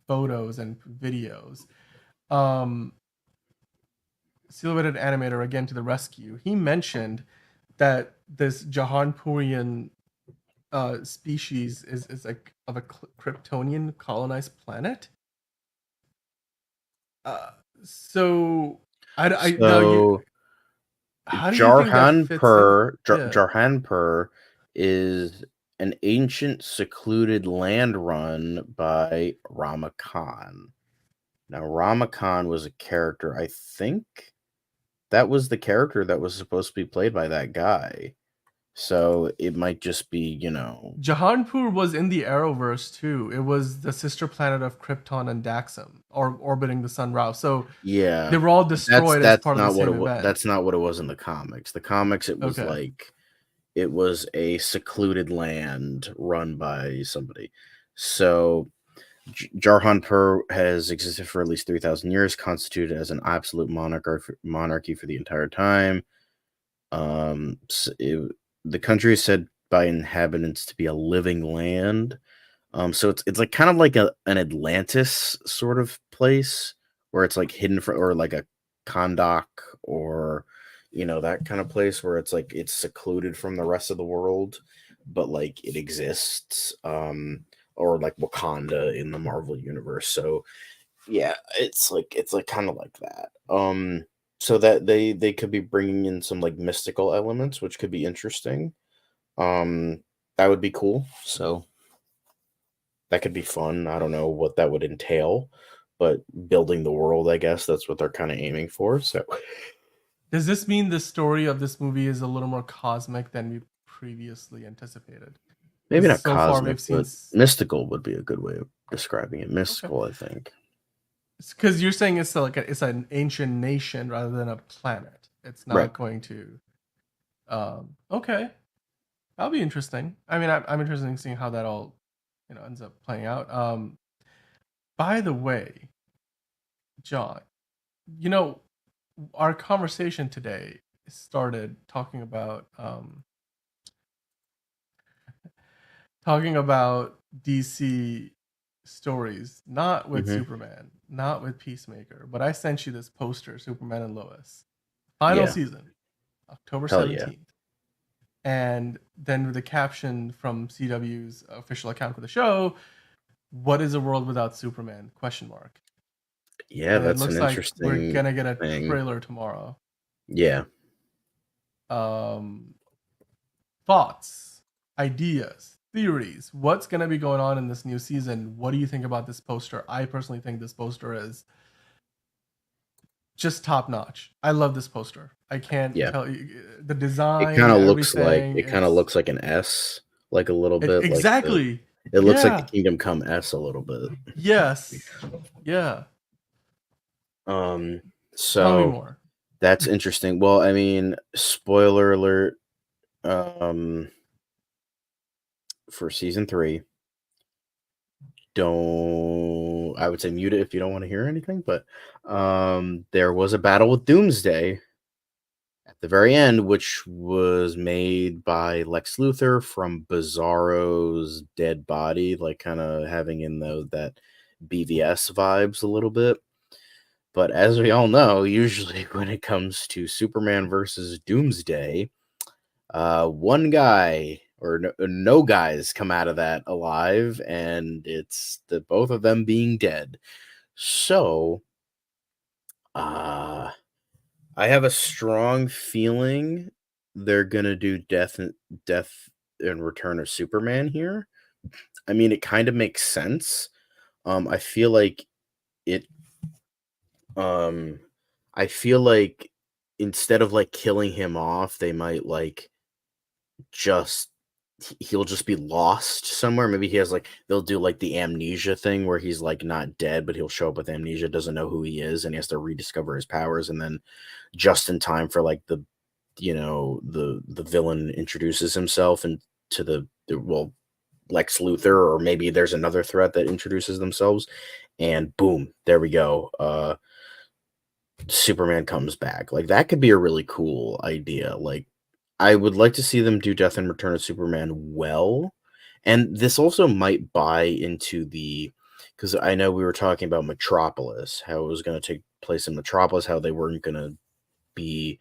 photos and videos, Silhouetted Animator again to the rescue. He mentioned that this Jahanpurian species is like of a Kryptonian colonized planet. So how do you think that fits in? Jarhanpur is an ancient secluded land run by Rama Khan. Now, Rama Khan was a character, I think that was the character that was supposed to be played by that guy. So it might just be, Jahanpur was in the Arrowverse too. It was the sister planet of Krypton and Daxam, or orbiting the sun Ra. So yeah, they were all destroyed as part of the same event. That's not what it was in the comics. The comics, it was like, it was a secluded land run by somebody. So Jarhanpur has existed for at least 3,000 years, constituted as an absolute monarchy for the entire time. The country is said by inhabitants to be a living land. So it's like kind of like an Atlantis sort of place where it's like hidden or like a Kondak or that kind of place where it's like it's secluded from the rest of the world, but like it exists. Or like Wakanda in the Marvel universe. So yeah, it's like kind of like that. So that they could be bringing in some like mystical elements, which could be interesting. That would be cool. So that could be fun. I don't know what that would entail, but building the world, I guess that's what they're kind of aiming for. So does this mean the story of this movie is a little more cosmic than we previously anticipated? Maybe not so cosmic, but mystical would be a good way of describing it. Mystical, okay. I think. Because you're saying it's like it's an ancient nation rather than a planet. It's not going to. Okay, that'll be interesting. I mean, I'm interested in seeing how that all, ends up playing out. By the way, John, our conversation today started talking about talking about DC stories, not with Mhm. Superman, not with Peacemaker, but I sent you this poster, Superman and Lois. Final Yeah. season, October Hell yeah. 17th. And then with the caption from CW's official account for the show, what is a world without Superman? Question mark. Yeah, And it that's an looks like we're interesting gonna get a thing. trailer tomorrow. Yeah. Thoughts, ideas, theories. What's gonna be going on in this new season? What do you think about this poster? I personally think this poster is just top notch. I love this poster. I can't Yeah. tell you the It design, kind of everything. looks like an S, like a little bit like the. Exactly. It looks like the Yeah. Kingdom Come S a little bit. Yes. Yeah. Tell me So more. that's interesting. Well, I mean, spoiler alert, for season 3. I would say mute it if you don't want to hear anything, but there was a battle with Doomsday at the very end, which was made by Lex Luthor from Bizarro's dead body, like kind of having in that BVS vibes a little bit. But as we all know, usually when it comes to Superman versus Doomsday, one guy or no guys come out of that alive, and it's the both of them being dead. So, I have a strong feeling they're gonna do death and Return of Superman here. I mean, it kind of makes sense. I feel like it. Um, I feel like instead of like killing him off, they might like just he'll just be lost somewhere. Maybe he has like they'll do like the amnesia thing where he's like not dead, but he'll show up with amnesia, doesn't know who he is, and he has to rediscover his powers, and then just in time for like the villain introduces himself and to well, Lex Luthor, or maybe there's another threat that introduces themselves, and boom, there we go. Superman comes back. Like that could be a really cool idea. Like I would like to see them do Death and Return of Superman well. And this also might buy into because I know we were talking about Metropolis, how it was going to take place in Metropolis, how they weren't going to be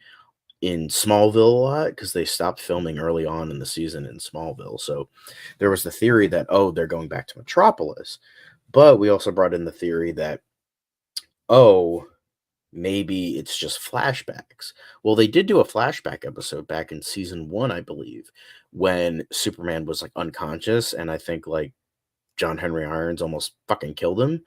in Smallville a lot because they stopped filming early on in the season in Smallville. So there was the theory that, oh, they're going back to Metropolis. But we also brought in the theory that, oh, maybe it's just flashbacks. Well, they did do a flashback episode back in season 1, I believe, when Superman was like unconscious, and I think like John Henry Irons almost fucking killed him.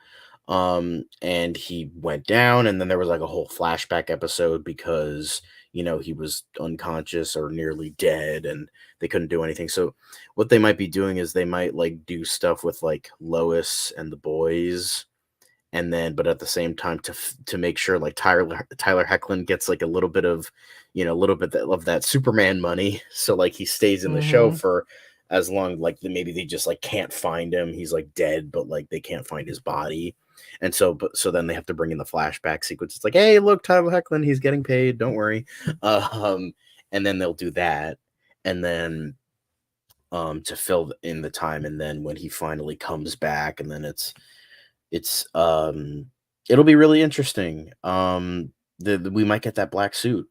And he went down, and then there was like a whole flashback episode because he was unconscious or nearly dead, and they couldn't do anything. So what they might be doing is they might like do stuff with like Lois and the boys, and then but at the same time to make sure like Tyler Hoechlin gets like a little bit of of that Superman money, so like he stays in the show Mm-hmm. for as long, like maybe they just like can't find him, he's like dead, but like they can't find his body, and so then they have to bring in the flashback sequence. It's like, hey, look, Tyler Hoechlin, he's getting paid, don't worry. And then they'll do that, and then to fill in the time, and then when he finally comes back, and then it's it'll be really interesting. We might get that black suit.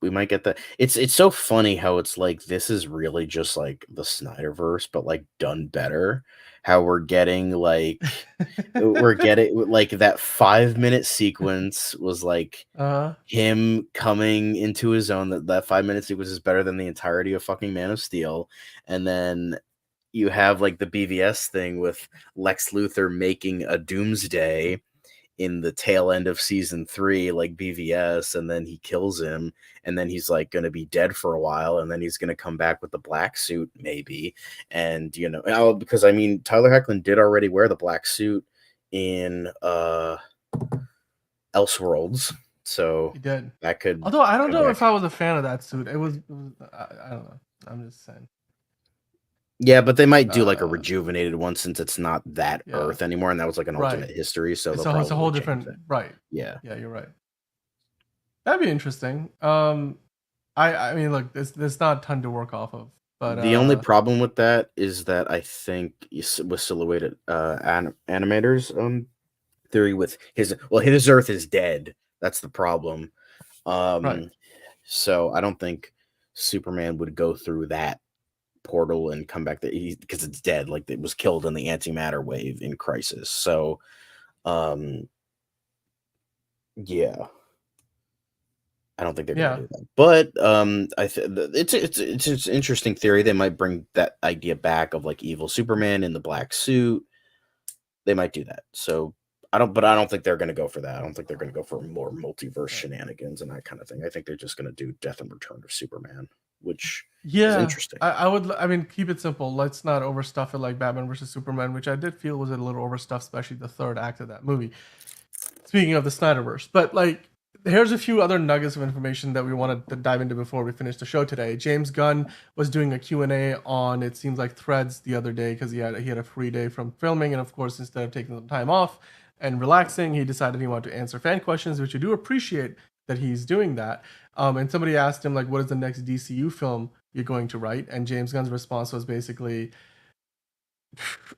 We might get that. It's so funny how it's like this is really just like the Snyderverse, but like done better. How we're getting like that 5-minute sequence was like uh him coming into his own. That 5-minute sequence is better than the entirety of fucking Man of Steel, and then you have like the BVS thing with Lex Luthor making a Doomsday in the tail end of season 3, like BVS, and then he kills him, and then he's like going to be dead for a while, and then he's going to come back with the black suit, maybe. And because I mean, Tyler Hoechlin did already wear the black suit in Elseworlds, so He did. that could Although I don't come know back. if I was a fan of that suit. I don't know. I'm just saying. Yeah, but they might do like a Uh, rejuvenated one since it's not that yeah. Earth anymore, and that was like an Right. alternate history, so they'll It's a whole probably change different that. right. Yeah. Yeah, you're right. That'd be interesting. I mean, look, there's not a ton to work off of, But The only problem with that is that I think with silhouetted animators theory with his Earth is dead. That's the problem. right. So I don't think Superman would go through that portal and come back there because it's dead. Like it was killed in the antimatter wave in Crisis. So, yeah. I don't think they're Yeah. gonna do that, but it's an interesting theory. They might bring that idea back of like evil Superman in the black suit. They might do that. So I don't think they're gonna go for that. I don't think they're gonna go for more multiverse shenanigans and that kind of thing. I think they're just gonna do Death and Return of Superman, which is Yeah, interesting. I would. I mean, keep it simple. Let's not overstuff it like Batman versus Superman, which I did feel was a little overstuffed, especially the third act of that movie. Speaking of the Snyderverse, but like, here's a few other nuggets of information that we wanted to dive into before we finish the show today. James Gunn was doing a Q&A on, it seems like, Threads the other day because he had a free day from filming, and of course, instead of taking some time off and relaxing, he decided he wanted to answer fan questions, which I do appreciate that he's doing that. And somebody asked him like, what is the next DCU film you're going to write? And James Gunn's response was basically,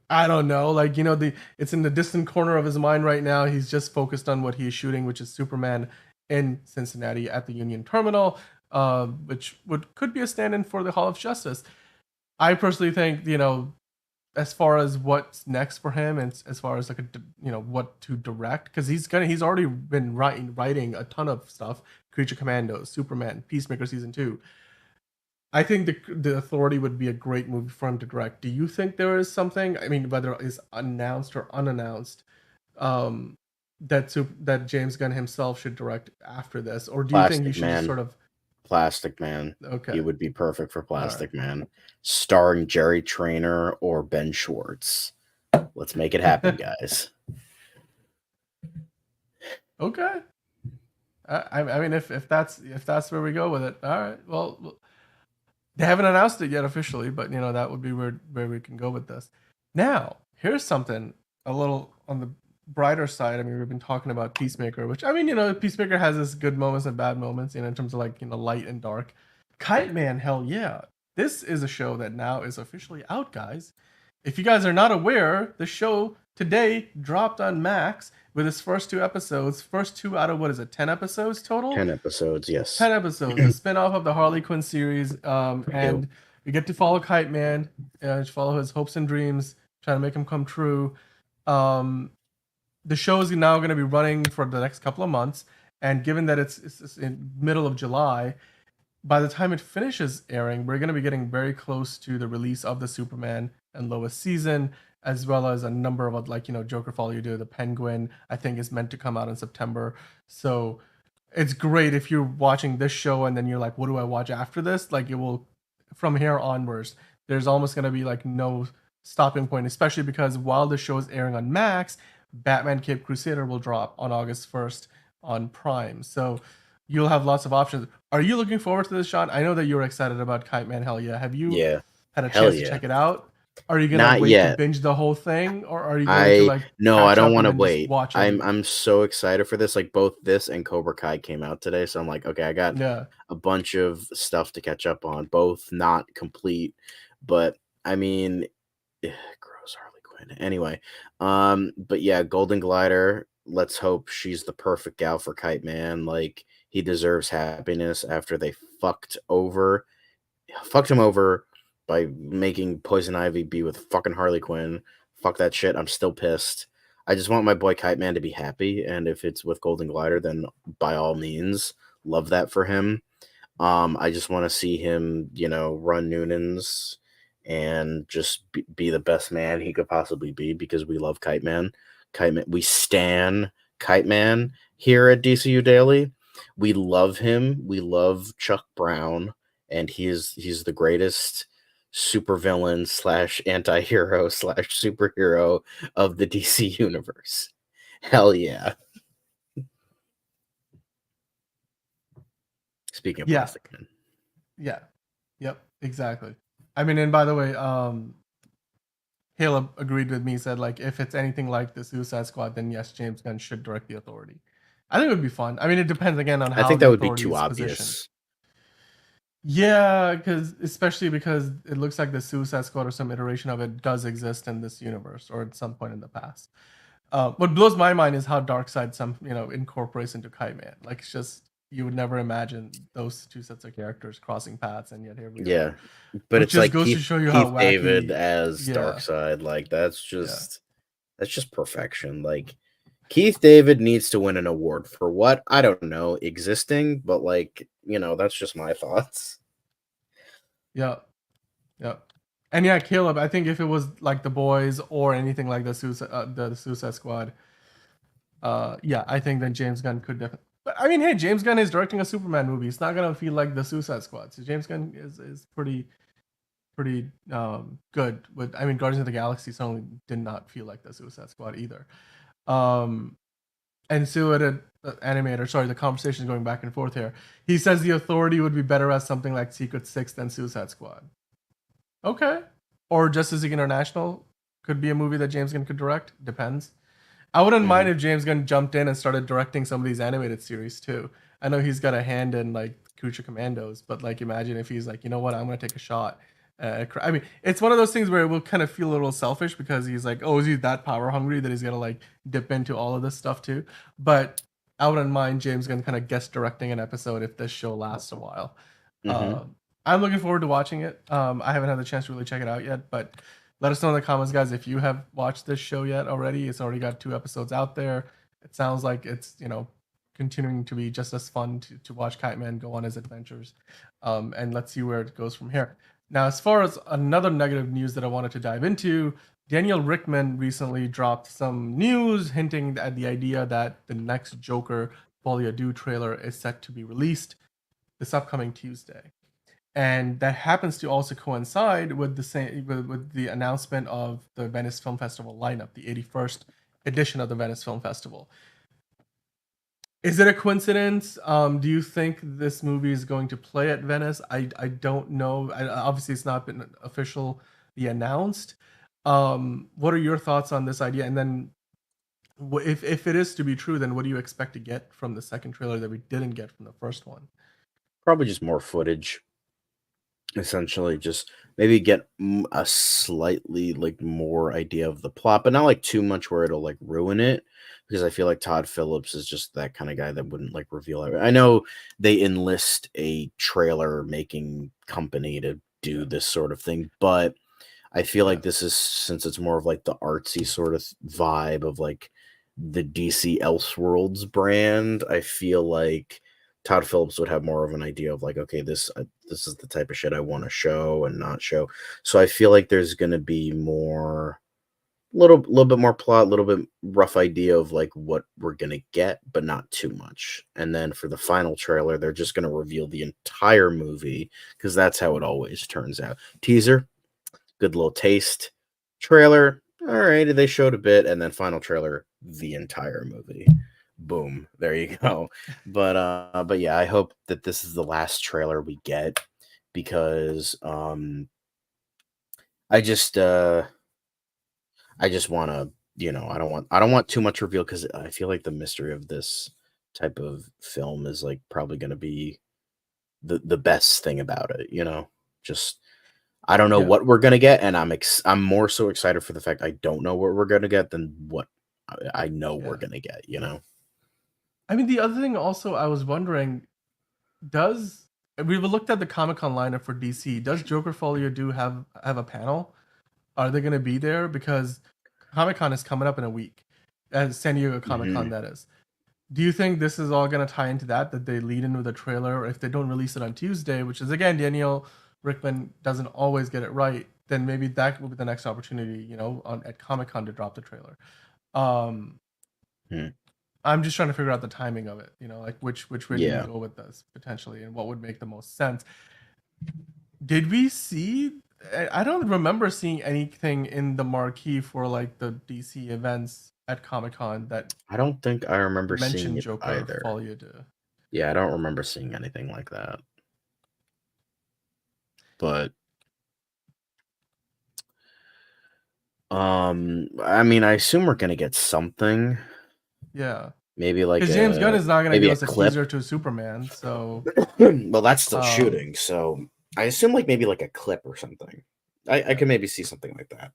I don't know, like, it's in the distant corner of his mind right now. He's just focused on what he's shooting, which is Superman in Cincinnati at the Union Terminal, which could be a stand-in for the Hall of Justice. I personally think, as far as what's next for him, and as far as like what to direct, because he's already been writing a ton of stuff: Creature Commandos, Superman, Peacemaker season 2. I think the Authority would be a great movie for him to direct. Do you think there is something? I mean, whether it's announced or unannounced, that James Gunn himself should direct after this, or do you think he should just sort of? Plastic Man. Okay, He would be perfect for Plastic Man, starring Jerry Trainer or Ben Schwartz. Let's make it happen, guys. Okay. I mean, if that's where we go with it, all right. Well, they haven't announced it yet officially, but that would be where we can go with this. Now, here's something a little on the brighter side. I mean, we've been talking about Peacemaker, which, I mean, Peacemaker has its good moments and bad moments, in terms of like, light and dark. Kite Man, hell yeah. This is a show that now is officially out, guys. If you guys are not aware, the show today dropped on Max with its first 2 episodes. First 2 out of, what is it, 10 episodes total? 10 episodes, yes. 10 episodes, a spin-off of the Harley Quinn series. And we get to follow Kite Man, follow his hopes and dreams, trying to make them come true. The show is now going to be running for the next couple of months, and given that it's in middle of July, by the time it finishes airing, we're going to be getting very close to the release of the Superman and Lois season, as well as a number of, like, Joker Follow You Do, the Penguin, I think is meant to come out in September. So it's great if you're watching this show and then you're like, what do I watch after this? Like, it will, from here onwards, there's almost going to be like no stopping point, especially because while the show is airing on Max, Batman Cape Crusader will drop on August 1st on Prime. So you'll have lots of options. Are you looking forward to this, Sean? I know that you're excited about Kite Man. Hell yeah. Have you had a chance to check it out? Are you gonna wait to binge the whole thing, or are you going to like? No, I don't want to wait. I'm so excited for this. Like both this and Cobra Kai came out today, so I'm like, okay, I got a bunch of stuff to catch up on. Both not complete, but I mean, gross Harley Quinn. Anyway, but yeah, Golden Glider. Let's hope she's the perfect gal for Kite Man. Like, he deserves happiness after they fucked him over by making Poison Ivy be with fucking Harley Quinn. Fuck that shit. I'm still pissed. I just want my boy Kite Man to be happy, and if it's with Golden Glider, then by all means, love that for him. I just want to see him, run Noonan's and just be the best man he could possibly be, because we love Kite Man. We stan Kite Man here at DCU Daily. We love him. We love Chuck Brown, and he's the greatest supervillain / anti-hero / superhero of the DC universe. Hell yeah. Speaking of Plastic Man. Yeah. Yep. Exactly. I mean, and by the way, Caleb agreed with me, said, like, if it's anything like the Suicide Squad, then yes, James Gunn should direct the Authority. I think it would be fun. I mean, it depends again on how I think that would be too obvious. Yeah, especially because it looks like the Suicide Squad or some iteration of it does exist in this universe or at some point in the past. What blows my mind is how Darkseid incorporates into Kite Man. Like it's just you would never imagine those two sets of characters crossing paths, and yet here we Yeah, are. but Which it's just like goes to show you how Keith David wacky. as Yeah, Darkseid. Like yeah, that's just perfection. Like Keith David needs to win an award for what? I don't know, existing, but like, that's just my thoughts. yeah, yeah. And yeah, Caleb, I think if it was like the boys or anything like the Suicide Squad, yeah, I think then James Gunn could definitely. But I mean, hey, James Gunn is directing a Superman movie. It's not gonna feel like the Suicide Squad. So James Gunn is pretty good with. I mean, Guardians of the Galaxy certainly did not feel like the Suicide Squad either. Um, and so at a animator, sorry, the conversation is going back and forth here. He says the Authority would be better as something like Secret Six than Suicide Squad. Okay, or Justice League International could be a movie that James Gunn could direct. Depends. I wouldn't mind if James Gunn jumped in and started directing some of these animated series too. I know he's got a hand in like Creature Commandos, but like imagine if he's like, you know what, I'm gonna take a shot. I mean, it's one of those things where it will kind of feel a little selfish because he's like, oh, is he that power hungry that he's gonna like dip into all of this stuff too? But I wouldn't mind James Gunn kind of guest directing an episode if this show lasts a while. Mm-hmm. I'm looking forward to watching it. I haven't had the chance to really check it out yet, but let us know in the comments, guys, if you have watched this show yet already. It's already got 2 episodes out there. It sounds like it's continuing to be just as fun to watch Kite Man go on his adventures. And let's see where it goes from here. Now, as far as another negative news that I wanted to dive into, Daniel Rickman recently dropped some news hinting at the idea that the next Joker Folie à Deux trailer is set to be released this upcoming Tuesday. And that happens to also coincide with with the announcement of the Venice Film Festival lineup, the 81st edition of the Venice Film Festival. Is it a coincidence? Do you think this movie is going to play at Venice? I don't know. Obviously, it's not been officially announced. What are your thoughts on this idea? And then, if it is to be true, then what do you expect to get from the second trailer that we didn't get from the first one? Probably just more footage. Essentially, just maybe get a slightly like more idea of the plot, but not like too much where it'll like ruin it. Because I feel like Todd Phillips is just that kind of guy that wouldn't like reveal it. I know they enlist a trailer making company to do Yeah, this sort of thing, but I feel yeah, like this is, since it's more of like the artsy sort of vibe of like the DC Elseworlds brand, I feel like Todd Phillips would have more of an idea of like, okay, this is the type of shit I want to show and not show. So I feel like there's gonna be more, little bit more plot, a little bit rough idea of like what we're gonna get, but not too much. And then for the final trailer, they're just gonna reveal the entire movie because that's how it always turns out. Teaser, good little taste. Trailer, all right, they showed a bit, and then final trailer, the entire movie. Boom, there you go. But yeah, I hope that this is the last trailer we get because I just I just want to, I don't want too much reveal because I feel like the mystery of this type of film is like probably going to be the best thing about it, just I don't know yeah, what we're gonna get, and I'm more so excited for the fact I don't know what we're gonna get than what I know we're yeah. gonna get. You know? I mean, the other thing also I was wondering, does we've looked at the Comic Con lineup for DC? Does Joker Folie do have a panel? Are they going to be there? Because Comic Con is coming up in a week, and San Diego Comic Con Hmm. that is. Do you think this is all going to tie into that they lead in with a trailer, or if they don't release it on Tuesday, which is again Daniel Rickman doesn't always get it right, then maybe that will be the next opportunity, at Comic Con to drop the trailer. Um, Hmm. I'm just trying to figure out the timing of it. Like which way do we Yeah, go with this potentially, and what would make the most sense? Did we see? I don't remember seeing anything in the marquee for like the DC events at Comic Con that I don't think I remember seeing mentioned it Joker either. Folie de. Yeah, I don't remember seeing anything like that. But I mean, I assume we're gonna get something. Yeah. Maybe like Because James Gunn is not gonna maybe give a us a clip. teaser to Superman, so Well, that's still um, shooting, so I assume like maybe like a clip or something. I yeah. can maybe see something like that.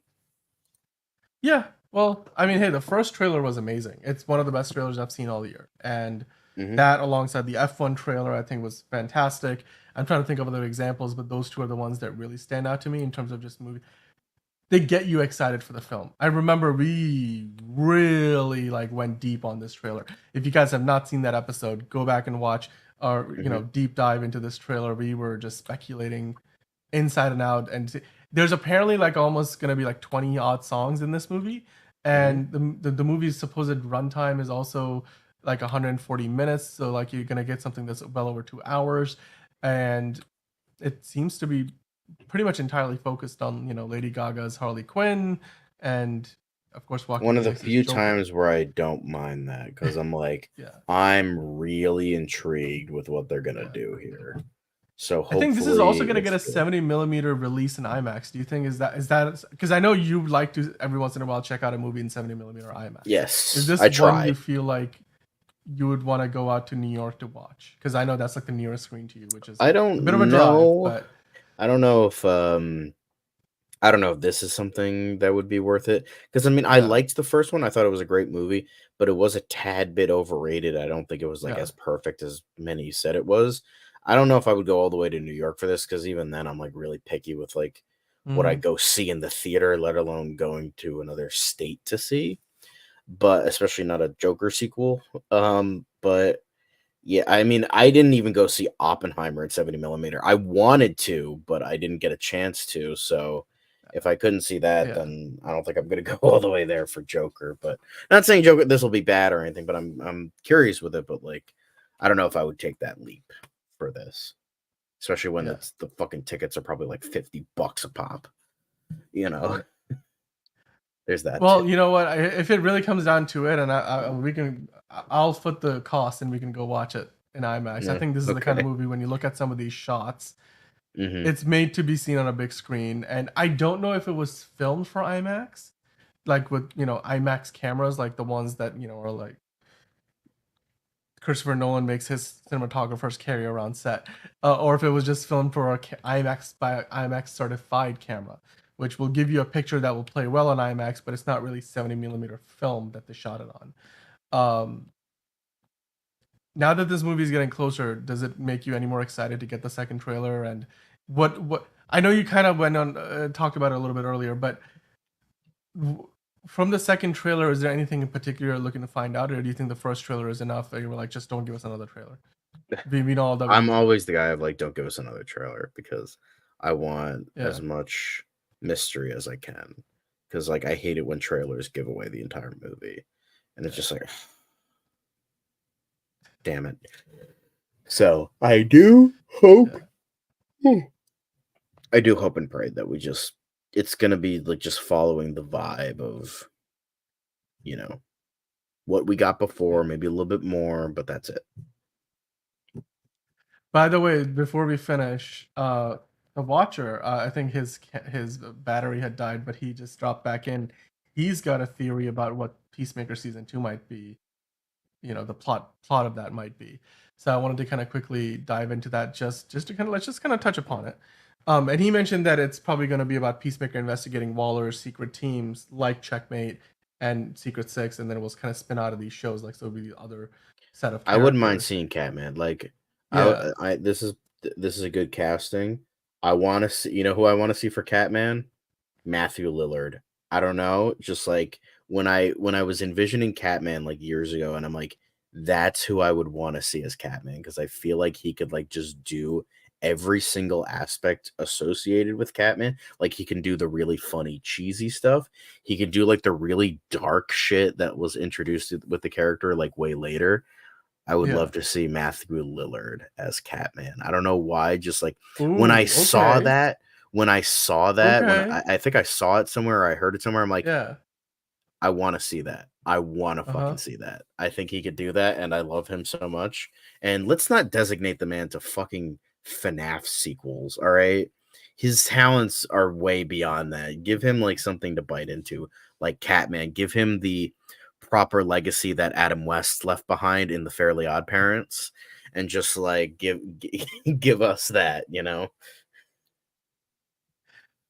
Yeah. Well, I mean, hey, the first trailer was amazing. It's one of the best trailers I've seen all year, and Mhm. that alongside the F1 trailer, I think was fantastic. I'm trying to think of other examples, but those two are the ones that really stand out to me in terms of just movie. They get you excited for the film. I remember we really like went deep on this trailer. If you guys have not seen that episode, go back and watch our Mhm. deep dive into this trailer. We were just speculating inside and out, and there's apparently like almost gonna be like 20 odd songs in this movie, Mhm. and the movie's supposed runtime is also like 140 minutes, so like you're gonna get something that's well over 2 hours, and it seems to be pretty much entirely focused on Lady Gaga's Harley Quinn, and of course Joaquin One of the Phoenix's few Joker. times where I don't mind that because I'm like, Yeah, I'm really intrigued with what they're gonna yeah. do here. So I think this is also hopefully going to get it's a good. 70 millimeter release in IMAX. Do you think is that because I know you like to every once in a while check out a movie in 70 millimeter IMAX? Is Yes, this I one try. you feel like you would want to go out to New York to watch? Because I know that's like the nearest screen to you, which is I a don't bit of a drive, know. but I don't know if I don't know if this is something that would be worth it. Because I mean, I yeah, liked the first one. I thought it was a great movie, but it was a tad bit overrated. I don't think it was like yeah. as perfect as many said it was. I don't know if I would go all the way to New York for this because even then, I'm like really picky with like what I Hmm. go see in the theater, let alone going to another state to see. But especially not a Joker sequel. But yeah, I mean, I didn't even go see Oppenheimer in 70 millimeter. I wanted to, but I didn't get a chance to. So if I couldn't see that, Yeah, then I don't think I'm gonna go all the way there for Joker. But not saying Joker this will be bad or anything, but I'm curious with it. But like, I don't know if I would take that leap for this, especially when yeah. it's the fucking tickets are probably like $50 a pop. You know, there's that too. Well, you know what? If it really comes down to it, and I'll foot the cost, and we can go watch it in IMAX. I Yeah. think this is the kind of Okay. movie when you look at some of these shots, Hmm. it's made to be seen on a big screen, and I don't know if it was filmed for IMAX, like with IMAX cameras, like the ones that are like Christopher Nolan makes his cinematographers carry around set, or if it was just filmed for a IMAX by IMAX certified camera, which will give you a picture that will play well on IMAX, but it's not really 70 millimeter film that they shot it on. Now that this movie is getting closer, does it make you any more excited to get the second trailer? And what I know you kind of went on talked about it a little bit earlier, but w- from the second trailer, is there anything in particular you're looking to find out, or do you think the first trailer is enough? And you were like, just don't give us another trailer. We know all that we I'm need to know. always the guy of like, don't give us another trailer because I want Yeah, as much mystery as I can. Because like I hate it when trailers give away the entire movie, and it's yeah, just like, damn it. So I do hope, yeah. I do hope and pray that we just, it's gonna be like just following the vibe of, you know, what we got before, Yeah. maybe a little bit more, but that's it. By the way, before we finish, the Watcher, I think his battery had died, but he just dropped back in. He's got a theory about what Peacemaker season 2 might be. The plot of that might be. So I wanted to kind of quickly dive into that, just to kind of let's just kind of touch upon it. And he mentioned that it's probably going to be about Peacemaker investigating Waller's secret teams like Checkmate and Secret Six, and then it will kind of spin out of these shows, like so it'll be the other set of I wouldn't mind characters. seeing Catman. Like, Yeah, this is a good casting. I want to see. You know who I want to see for Catman? Matthew Lillard. I don't know. Just like when I was envisioning Catman like years ago, and I'm like, that's who I would want to see as Catman because I feel like he could like just do every single aspect associated with Catman. Like he can do the really funny, cheesy stuff. He can do like the really dark shit that was introduced with the character like way later. I would yeah. love to see Matthew Lillard as Catman. I don't know why, just like when I Ooh, saw okay, that, when okay, I think I saw it somewhere or I heard it somewhere, I'm like, yeah, I want to see that. I want to uh huh, fucking see that. I think he could do that, and I love him so much. And let's not designate the man to fucking FNAF sequels, all right? His talents are way beyond that. Give him like something to bite into, like Catman. Give him the proper legacy that Adam West left behind in the Fairly Odd Parents, and just like give us that, you know.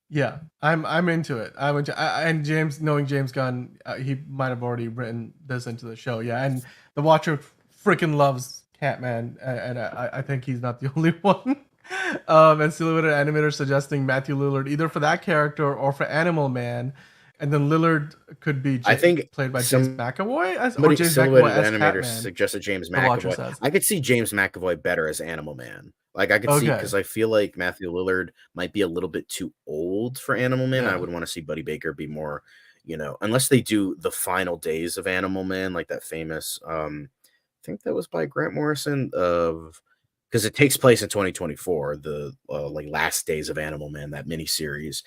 Yeah, I'm into it. And knowing James Gunn, he might have already written this into the show. Yeah, and the Watcher freaking loves Catman, and I think he's not the only one. And Silhouetted Animator suggesting Matthew Lillard either for that character or for Animal Man, and then Lillard could be I think played by James some McAvoy or somebody James McAvoy Silhouetted as Animator Catman. suggested James The Watcher McAvoy. says. I could see James McAvoy better as Animal Man. Like I could see, Okay. because I feel like Matthew Lillard might be a little bit too old for Animal Man. I Yeah. would want to see Buddy Baker be more, you know, unless they do the final days of Animal Man, like that famous I think that was by Grant Morrison, of because it takes place in 2024, the like last days of Animal Man, that miniseries.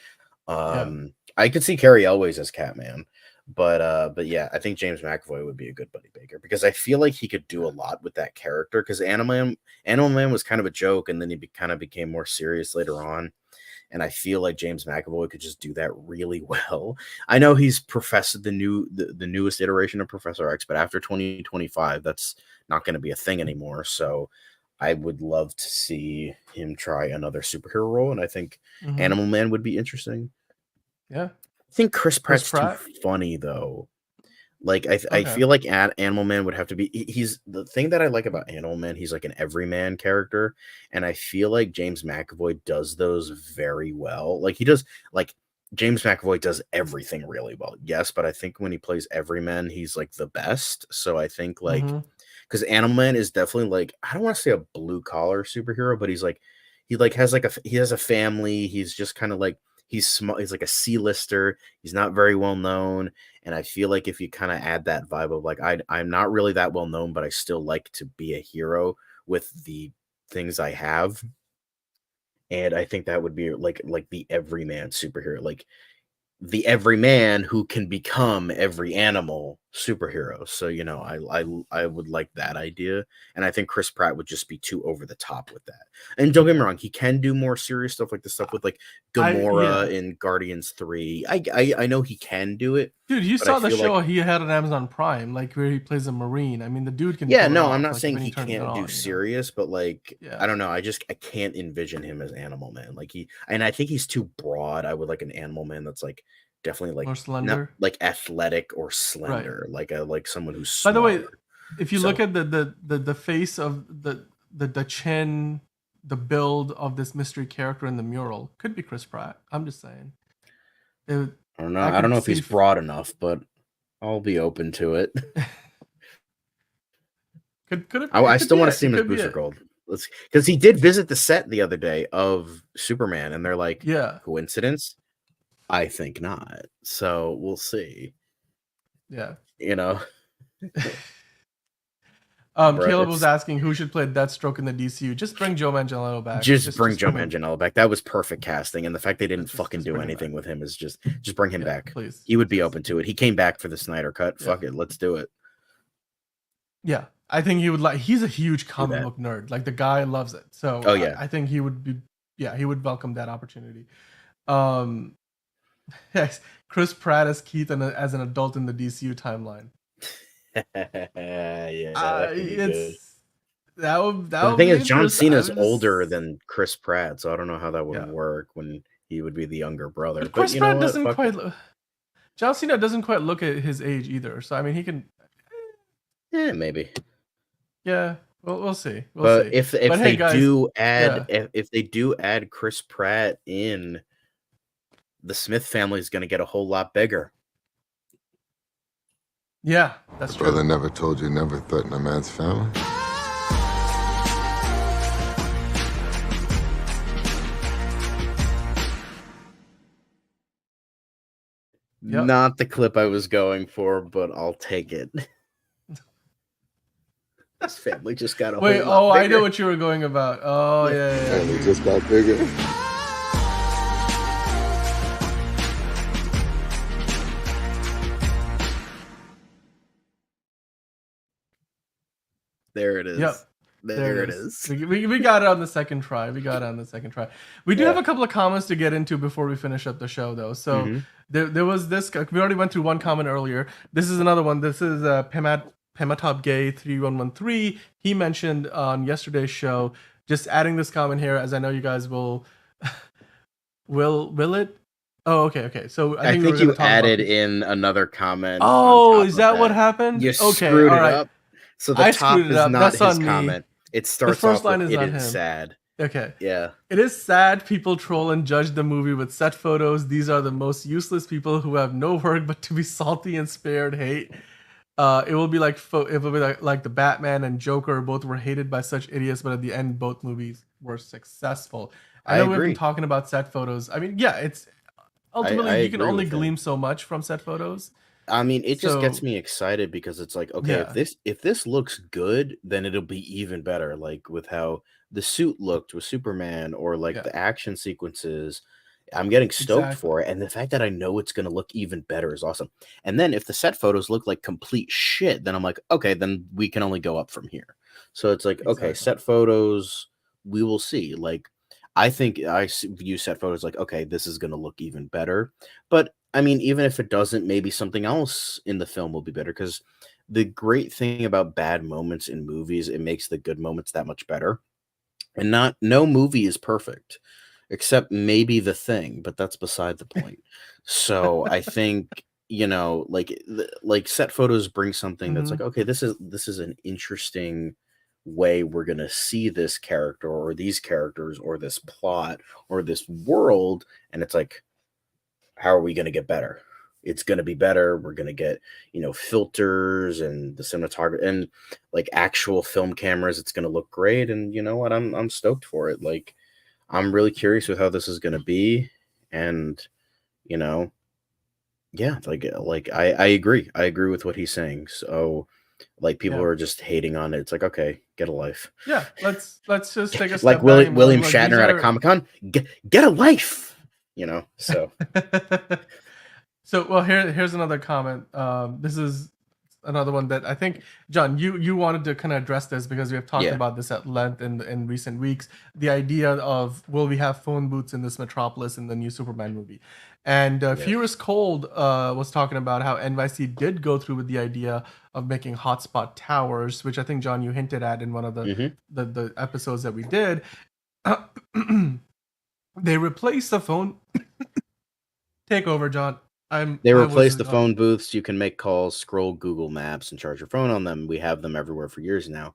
I could see Carrie Elways as Catman, but yeah, I think James McAvoy would be a good Buddy Baker, because I feel like he could do a lot with that character, because Animal Man was kind of a joke, and then he kind of became more serious later on. And I feel like James McAvoy could just do that really well. I know he's the newest iteration of Professor X, but after 2025, that's not going to be a thing anymore. So I would love to see him try another superhero role, and I think Animal Man would be interesting. Yeah. I think Chris Pratt's too funny, though. Like, I feel like Animal Man would have to be... He's the thing that I like about Animal Man, he's like an everyman character, and I feel like James McAvoy does those very well. Like, he does... Like, James McAvoy does everything really well, yes, but I think when he plays everyman, he's, like, the best. So I think, like... Because Animal Man is definitely, like... I don't want to say a blue-collar superhero, but he's, like... He, like, has, like, he has a family. He's just kind of, like... He's like a C-lister. He's not very well known, and I feel like if you kind of add that vibe of like I'm not really that well known, but I still like to be a hero with the things I have, and I think that would be like the everyman superhero, like the everyman who can become every animal superhero. So, you know, I would like that idea, and I think Chris Pratt would just be too over the top with that. And don't get me wrong, he can do more serious stuff, like the stuff with like Gamora in Guardians 3. I know he can do it. Dude, you saw the show he had on Amazon Prime, like where he plays a Marine. I mean, the dude can. Yeah, pull it no, off, I'm not like, saying when he turns it can't do on, serious, but like I don't know, I can't envision him as Animal Man. Like I think he's too broad. I would like an Animal Man that's like definitely like more slender, not like athletic or slender, right. like someone who's By smaller. the way, if you look at the face of the chin, the build of this mystery character in the mural, could be Chris Pratt. I'm just saying. I don't know. I don't know if he's broad enough, but I'll be open to it. I still want to see him as Booster Gold. Because he did visit the set the other day of Superman, and they're like, yeah, coincidence? I think not. So we'll see. Yeah. You know. Caleb was asking who should play Deathstroke in the DCU. Just bring Joe Manganiello back. Just bring Joe Manganiello back. That was perfect casting, and the fact they didn't fucking do anything with him is just bring him back. Please. He would be open to it. He came back for the Snyder Cut. Yeah. Fuck it, let's do it. Yeah, I think he would like. He's a huge comic book nerd. Like the guy loves it. So I think he would be. Yeah, he would welcome that opportunity. Yes, Chris Pratt as Keith as an adult in the DCU timeline. Yeah, that would. The thing is, John Cena's older than Chris Pratt, so I don't know how that would work when he would be the younger brother. But Chris Pratt doesn't quite. John Cena doesn't quite look at his age either, so I mean, he can. Yeah, maybe. Yeah, we'll see. We'll see. If they do add Chris Pratt in, the Smith family is going to get a whole lot bigger. Yeah, that's true. Brother never told you never threaten a man's family? Yep. Not the clip I was going for, but I'll take it. This family just got a whole lot bigger. I know what you were going about. Oh, yeah. Family just got bigger. There it is. Yep. There it is. We got it on the second try. We do have a couple of comments to get into before we finish up the show, though. So there was this. We already went through one comment earlier. This is another one. This is Pematop Gay 3113. He mentioned on yesterday's show. Just adding this comment here, as I know you guys will it. Oh, okay. So I think you added in another comment. Oh, is that what happened? You screwed it up. So the top is not his comment. It starts the first off line with is not "It is him." sad." Okay. Yeah. It is sad people troll and judge the movie with set photos. These are the most useless people who have no work but to be salty and spared hate. It will be like the Batman and Joker both were hated by such idiots, but at the end both movies were successful. I know we've been talking about set photos. I mean, yeah, it's ultimately you can only glean so much from set photos. I mean, it just gets me excited because it's like, okay, if this looks good, then it'll be even better. Like with how the suit looked with Superman, or like the action sequences, I'm getting stoked for it. And the fact that I know it's going to look even better is awesome. And then if the set photos look like complete shit, then I'm like, okay, then we can only go up from here. So it's like, okay, set photos, we will see. Like, I think I view set photos like, okay, this is going to look even better. But I mean, even if it doesn't, maybe something else in the film will be better. Because the great thing about bad moments in movies, it makes the good moments that much better. And no movie is perfect, except maybe The Thing, but that's beside the point. So I think, like set photos bring something that's like, okay, this is an interesting way we're gonna see this character or these characters or this plot or this world, and it's like, how are we gonna get better? It's gonna be better. We're gonna get, filters and the cinematography and like actual film cameras. It's gonna look great, and you know what? I'm stoked for it. Like, I'm really curious with how this is gonna be, and yeah, like I agree. I agree with what he's saying. So, like, people are just hating on it. It's like, okay, get a life. Yeah, let's just take a step like back. William Shatner at a Comic-Con. Get a life. So. So, well, here's another comment. This is another one that I think, John, you wanted to kind of address this because we have talked about this at length in recent weeks. The idea of, will we have phone booths in this metropolis in the new Superman movie? And Furious Cold was talking about how NYC did go through with the idea of making hotspot towers, which I think, John, you hinted at in one of the episodes that we did. They replaced the phone. Take over, John. They replaced the phone booths. You can make calls, scroll Google Maps, and charge your phone on them. We have them everywhere for years now.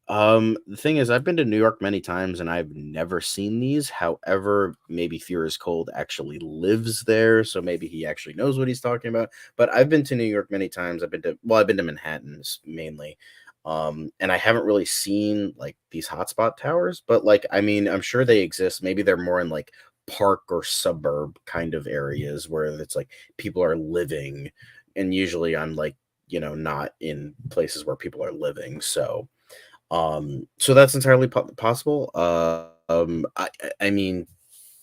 The thing is, I've been to New York many times, and I've never seen these. However, maybe Furious Cold actually lives there, so maybe he actually knows what he's talking about. But I've been to New York many times. I've been to Manhattan mainly. And I haven't really seen like these hotspot towers, but like, I mean, I'm sure they exist. Maybe they're more in like park or suburb kind of areas where it's like people are living, and usually I'm like, not in places where people are living. So that's entirely possible. I mean,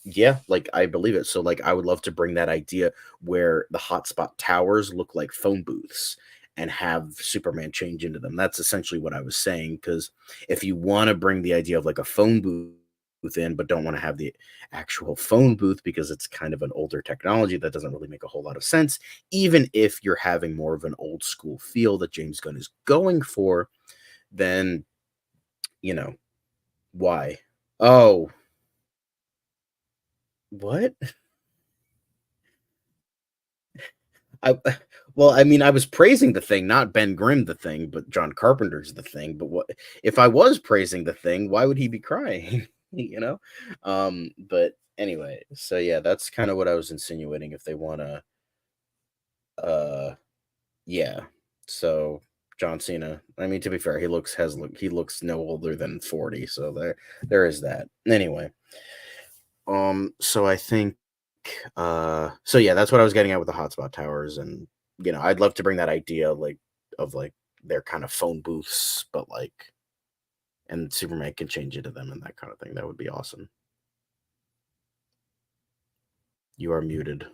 yeah, like I believe it. So like I would love to bring that idea where the hotspot towers look like phone booths and have Superman change into them. That's essentially what I was saying, because if you want to bring the idea of like a phone booth in, but don't want to have the actual phone booth because it's kind of an older technology, that doesn't really make a whole lot of sense. Even if you're having more of an old school feel that James Gunn is going for, then why? Oh, what? Well, I mean, I was praising The Thing, not Ben Grimm The Thing, but John Carpenter's The Thing. But what if I was praising The Thing? Why would he be crying? But anyway, so yeah, that's kind of what I was insinuating. If they want to, yeah. So John Cena. I mean, to be fair, he looks no older than 40. So there is that. Anyway, so I think. So yeah, that's what I was getting at with the hotspot towers, and I'd love to bring that idea of their kind of phone booths, but and Superman can change into them and that kind of thing. That would be awesome. You are muted.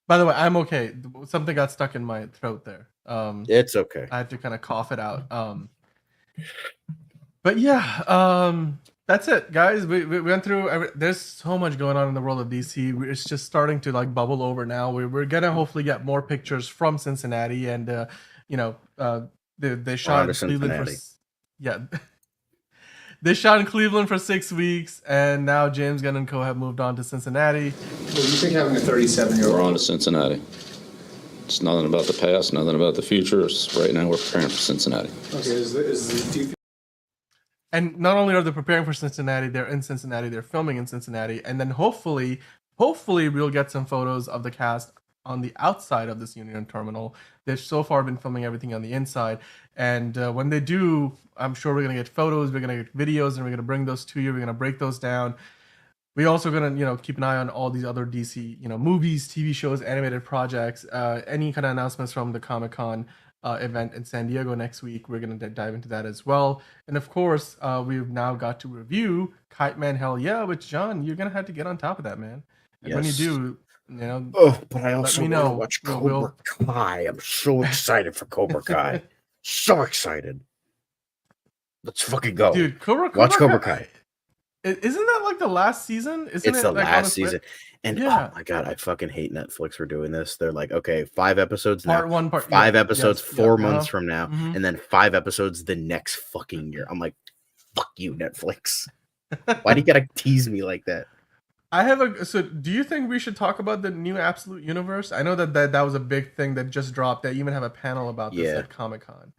By the way, I'm okay. Something got stuck in my throat there. It's okay. I had to kind of cough it out. But yeah, that's it, guys. We went through. There's so much going on in the world of DC. It's just starting to like bubble over now. We're gonna hopefully get more pictures from Cincinnati, and you know, they We're shot on in to Cleveland Cincinnati. yeah, they shot in Cleveland for 6 weeks, and now James Gunn and co have moved on to Cincinnati. What do you think having a 37-year-old? We're on to Cincinnati. It's nothing about the past, nothing about the future. It's right now we're preparing for Cincinnati. Okay, do you And not only are they preparing for Cincinnati, they're in Cincinnati, they're filming in Cincinnati, and then hopefully we'll get some photos of the cast on the outside of this Union Terminal. They've so far been filming everything on the inside, and when they do, I'm sure we're gonna get photos, we're gonna get videos, and we're gonna bring those to you. We're gonna break those down. We're also gonna keep an eye on all these other DC movies, TV shows, animated projects, any kind of announcements from the Comic-Con event in San Diego next week. We're gonna dive into that as well, and of course, we've now got to review Kite Man Hell Yeah, which John, you're gonna have to get on top of that, man. And when you Yes. do, Oh, but I also me want to know. watch We'll- Cobra Kai. I'm so excited for Cobra Kai. So excited. Let's fucking go. dude, Watch Cobra Kai. Isn't that like the last season? Isn't It's it the like on last its way- season. And Yeah. oh my god, I fucking hate Netflix for doing this. They're like, okay, 5 episodes Part now. one, part 5 yeah, episodes yes, 4 yeah, months from now, mhm. and then 5 episodes the next fucking year. I'm like, fuck you, Netflix. Why do you gotta tease me like that? So do you think we should talk about the new Absolute Universe? I know that was a big thing that just dropped. They even have a panel about this Yeah. at Comic-Con.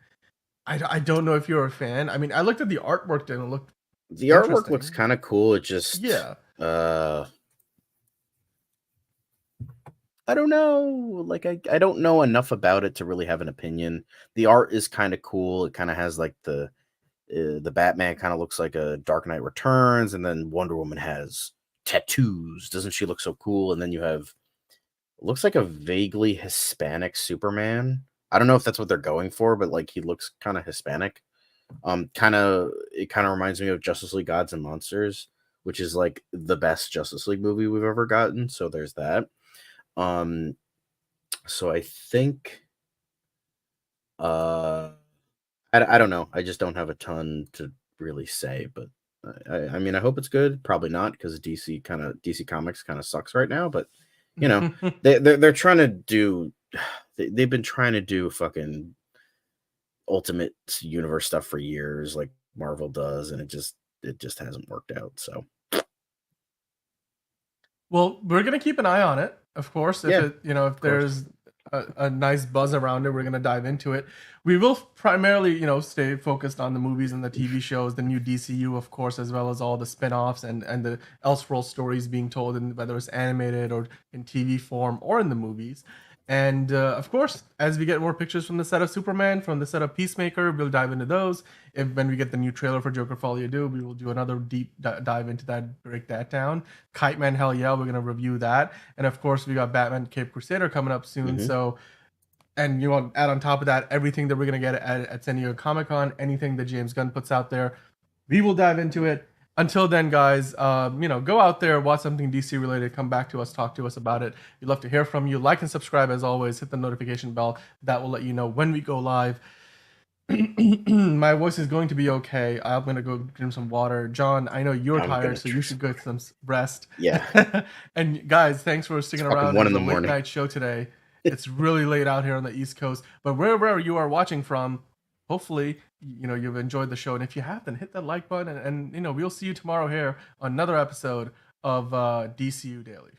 I don't know if you're a fan. I mean, I looked at the artwork and it looked The artwork looks interesting. kind of cool. It just Yeah. I don't know. Like I don't know enough about it to really have an opinion. The art is kind of cool. It kind of has like the Batman kind of looks like a Dark Knight Returns, and then Wonder Woman has tattoos. Doesn't she look so cool? And then you have looks like a vaguely Hispanic Superman. I don't know if that's what they're going for, but like he looks kind of Hispanic. It kind of reminds me of Justice League Gods and Monsters, which is like the best Justice League movie we've ever gotten. So there's that. So I think I don't know. I just don't have a ton to really say, but I mean I hope it's good. Probably not, because DC Comics kind of sucks right now, but you know, they're trying to do they've been trying to do fucking Ultimate Universe stuff for years, like Marvel does, and it just hasn't worked out. So Well, we're gonna keep an eye on it, of course. If Yeah, if there's a nice buzz around it, we're gonna dive into it. We will primarily, stay focused on the movies and the TV shows, the new DCU, of course, as well as all the spin-offs and the Elseworld stories being told, in whether it's animated or in TV form or in the movies. And of course, as we get more pictures from the set of Superman, from the set of Peacemaker, we'll dive into those. When we get the new trailer for Joker Folie à Deux, we will do another deep dive into that, break that down. Kite Man Hell Yeah, we're gonna review that, and of course, we got Batman Cape Crusader coming up soon. Mhm. So, and you want to add on top of that everything that we're gonna get at San Diego Comic-Con, anything that James Gunn puts out there, we will dive into it. Until then, guys, go out there, watch something DC related, come back to us, talk to us about it. We'd love to hear from you. Like and subscribe as always. Hit the notification bell. That will let you know when we go live. My voice is going to be okay. I'm gonna go drink some water. John, I know you're I'm gonna tired, so you drink should get some rest. Yeah. And guys, thanks for sticking It's fucking around. 1 It's in a the late morning. night show today. It's really late out here on the East Coast, but wherever you are watching from, hopefully you've enjoyed the show. And if you have, then hit that like button, and we'll see you tomorrow here on another episode of DCU Daily.